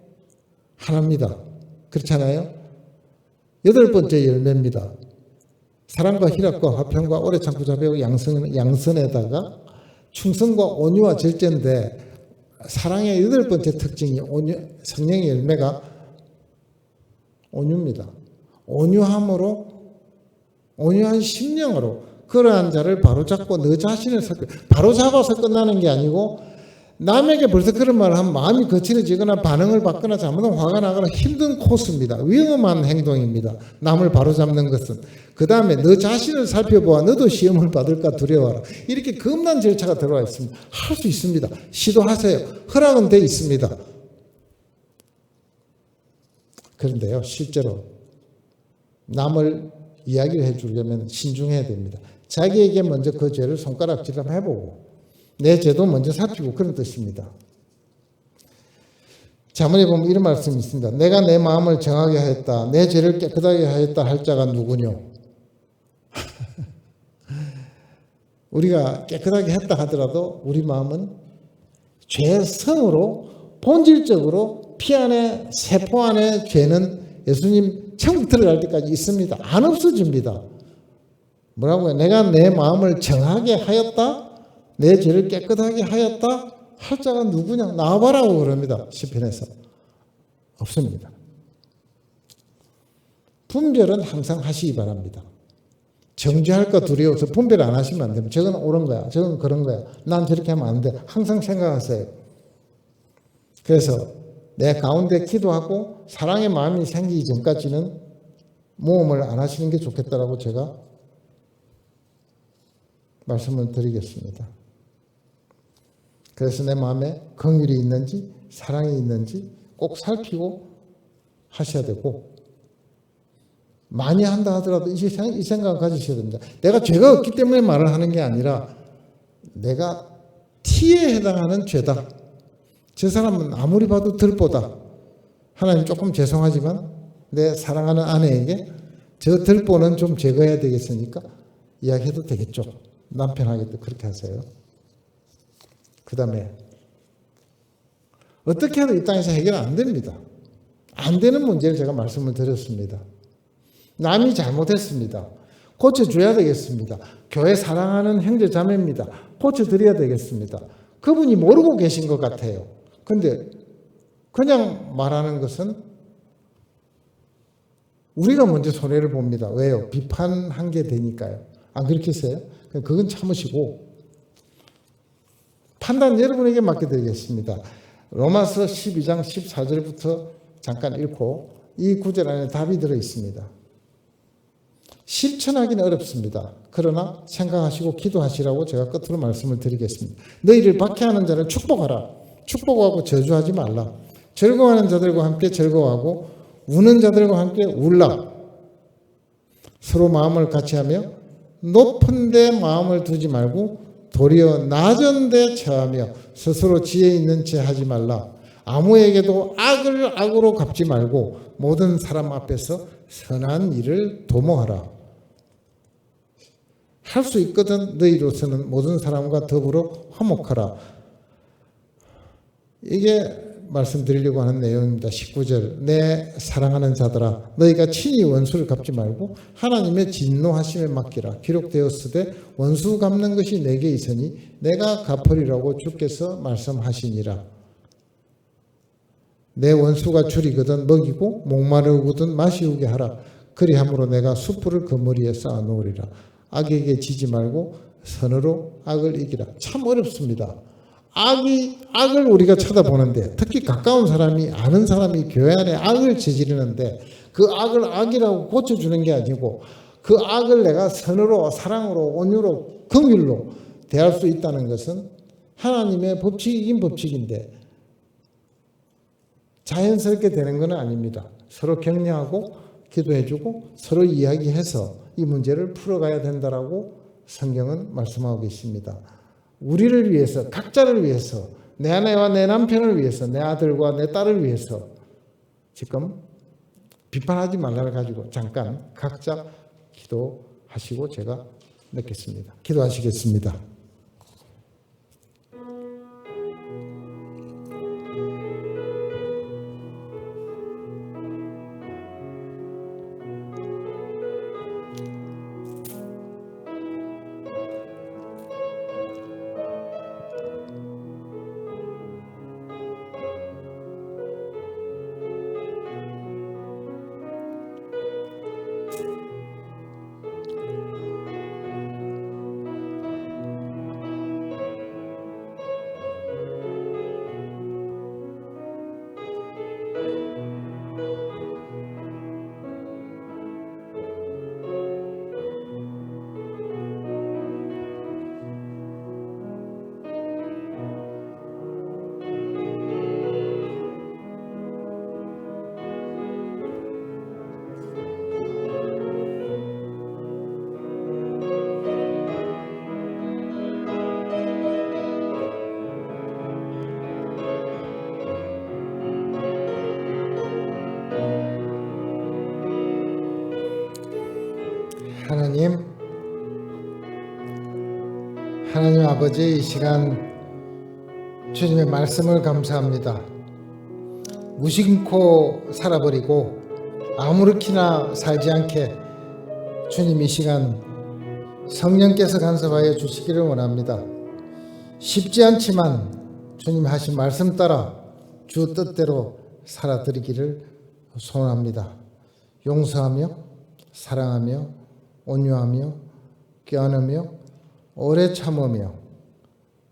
하나입니다. 그렇잖아요. 8번째 열매입니다. 사랑과 희락과 화평과 오래 참고 자비하고 양선에다가 충성과 온유와 절제인데, 사랑의 8번째 특징이 성령의 열매가 온유입니다. 온유함으로, 온유한 심령으로 그러한 자를 바로잡고 너 자신을 바로잡아서 끝나는 게 아니고, 남에게 벌써 그런 말을 하면 마음이 거칠어지거나 반응을 받거나 잘못하면 화가 나거나 힘든 코스입니다. 위험한 행동입니다. 남을 바로잡는 것은. 그 다음에 너 자신을 살펴보아 너도 시험을 받을까 두려워하라. 이렇게 겁난 절차가 들어와 있습니다. 할 수 있습니다. 시도하세요. 허락은 돼 있습니다. 그런데요, 실제로 남을 이야기를 해주려면 신중해야 됩니다. 자기에게 먼저 그 죄를 손가락질 해보고 내 죄도 먼저 살피고, 그런 뜻입니다. 자문에 보면 이런 말씀이 있습니다. 내가 내 마음을 정하게 하였다. 내 죄를 깨끗하게 하였다 할 자가 누구뇨? 우리가 깨끗하게 했다 하더라도 우리 마음은 죄성으로 본질적으로 피 안에 세포 안에 죄는 예수님 천국 들어갈 때까지 있습니다. 안 없어집니다. 뭐라고요? 내가 내 마음을 정하게 하였다, 내 죄를 깨끗하게 하였다 할 자가 누구냐? 나와봐라고 그럽니다. 시편에서. 없습니다. 분별은 항상 하시기 바랍니다. 정죄할까 두려워서 분별 안 하시면 안 됩니다. 저건 옳은 거야, 저건 그런 거야, 난 저렇게 하면 안 돼. 항상 생각하세요. 그래서 내 가운데 기도하고 사랑의 마음이 생기기 전까지는 모험을 안 하시는 게 좋겠다라고 제가 말씀을 드리겠습니다. 그래서 내 마음에 긍휼이 있는지 사랑이 있는지 꼭 살피고 하셔야 되고, 많이 한다 하더라도 이 생각을 가지셔야 됩니다. 내가 죄가 없기 때문에 말을 하는 게 아니라 내가 티에 해당하는 죄다. 저 사람은 아무리 봐도 들보다, 하나님 조금 죄송하지만 내 사랑하는 아내에게 저 들보는 좀 제거해야 되겠으니까 이야기해도 되겠죠. 남편에게도 그렇게 하세요. 그 다음에 어떻게 해도 이 땅에서 해결 안 됩니다. 안 되는 문제를 제가 말씀을 드렸습니다. 남이 잘못했습니다. 고쳐줘야 되겠습니다. 교회 사랑하는 형제 자매입니다. 고쳐드려야 되겠습니다. 그분이 모르고 계신 것 같아요. 근데 그냥 말하는 것은 우리가 먼저 손해를 봅니다. 왜요? 비판한 게 되니까요. 안 그렇겠어요? 그건 참으시고 판단 여러분에게 맡겨드리겠습니다. 로마서 12장 14절부터 잠깐 읽고 이 구절 안에 답이 들어있습니다. 실천하기는 어렵습니다. 그러나 생각하시고 기도하시라고 제가 끝으로 말씀을 드리겠습니다. 너희를 박해하는 자를 축복하라. 축복하고 저주하지 말라. 즐거워하는 자들과 함께 즐거워하고 우는 자들과 함께 울라. 서로 마음을 같이 하며 높은 데 마음을 두지 말고 도리어 낮은 데 처하며 스스로 지혜 있는 채 하지 말라. 아무에게도 악을 악으로 갚지 말고 모든 사람 앞에서 선한 일을 도모하라. 할 수 있거든 너희로서는 모든 사람과 더불어 화목하라. 이게 말씀드리려고 하는 내용입니다. 19절 내 사랑하는 자들아 너희가 친히 원수를 갚지 말고 하나님의 진노하심에 맡기라. 기록되었으되 원수 갚는 것이 내게 있으니 내가 갚으리라고 주께서 말씀하시니라. 내 원수가 줄이거든 먹이고 목마르거든 마시우게 하라. 그리함으로 내가 숯불을 그 머리에 쌓아놓으리라. 악에게 지지 말고 선으로 악을 이기라. 참 어렵습니다. 악을 우리가 쳐다보는데 특히 가까운 사람이 아는 사람이 교회 안에 악을 저지르는데 그 악을 악이라고 고쳐주는 게 아니고 그 악을 내가 선으로 사랑으로 온유로 긍휼로 대할 수 있다는 것은 하나님의 법칙이긴 법칙인데 자연스럽게 되는 건 아닙니다. 서로 격려하고 기도해주고 서로 이야기해서 이 문제를 풀어가야 된다라고 성경은 말씀하고 계십니다. 우리를 위해서 각자를 위해서 내 아내와 내 남편을 위해서 내 아들과 내 딸을 위해서 지금 비판하지 말라를 가지고 잠깐 각자 기도하시고 제가 맺겠습니다. 기도하시겠습니다. 하나님, 하나님 아버지, 이 시간 주님의 말씀을 감사합니다. 무심코 살아버리고 아무렇게나 살지 않게 주님 이 시간 성령께서 간섭하여 주시기를 원합니다. 쉽지 않지만 주님 하신 말씀 따라 주 뜻대로 살아드리기를 소원합니다. 용서하며 사랑하며 온유하며 껴안으며 오래 참으며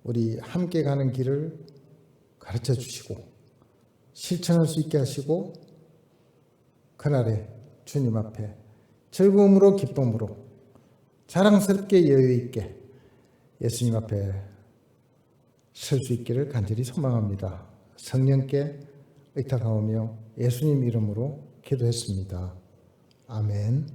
우리 함께 가는 길을 가르쳐 주시고 실천할 수 있게 하시고 그날에 주님 앞에 즐거움으로 기쁨으로 자랑스럽게 여유 있게 예수님 앞에 설 수 있기를 간절히 소망합니다. 성령께 의탁하오며 예수님 이름으로 기도했습니다. 아멘.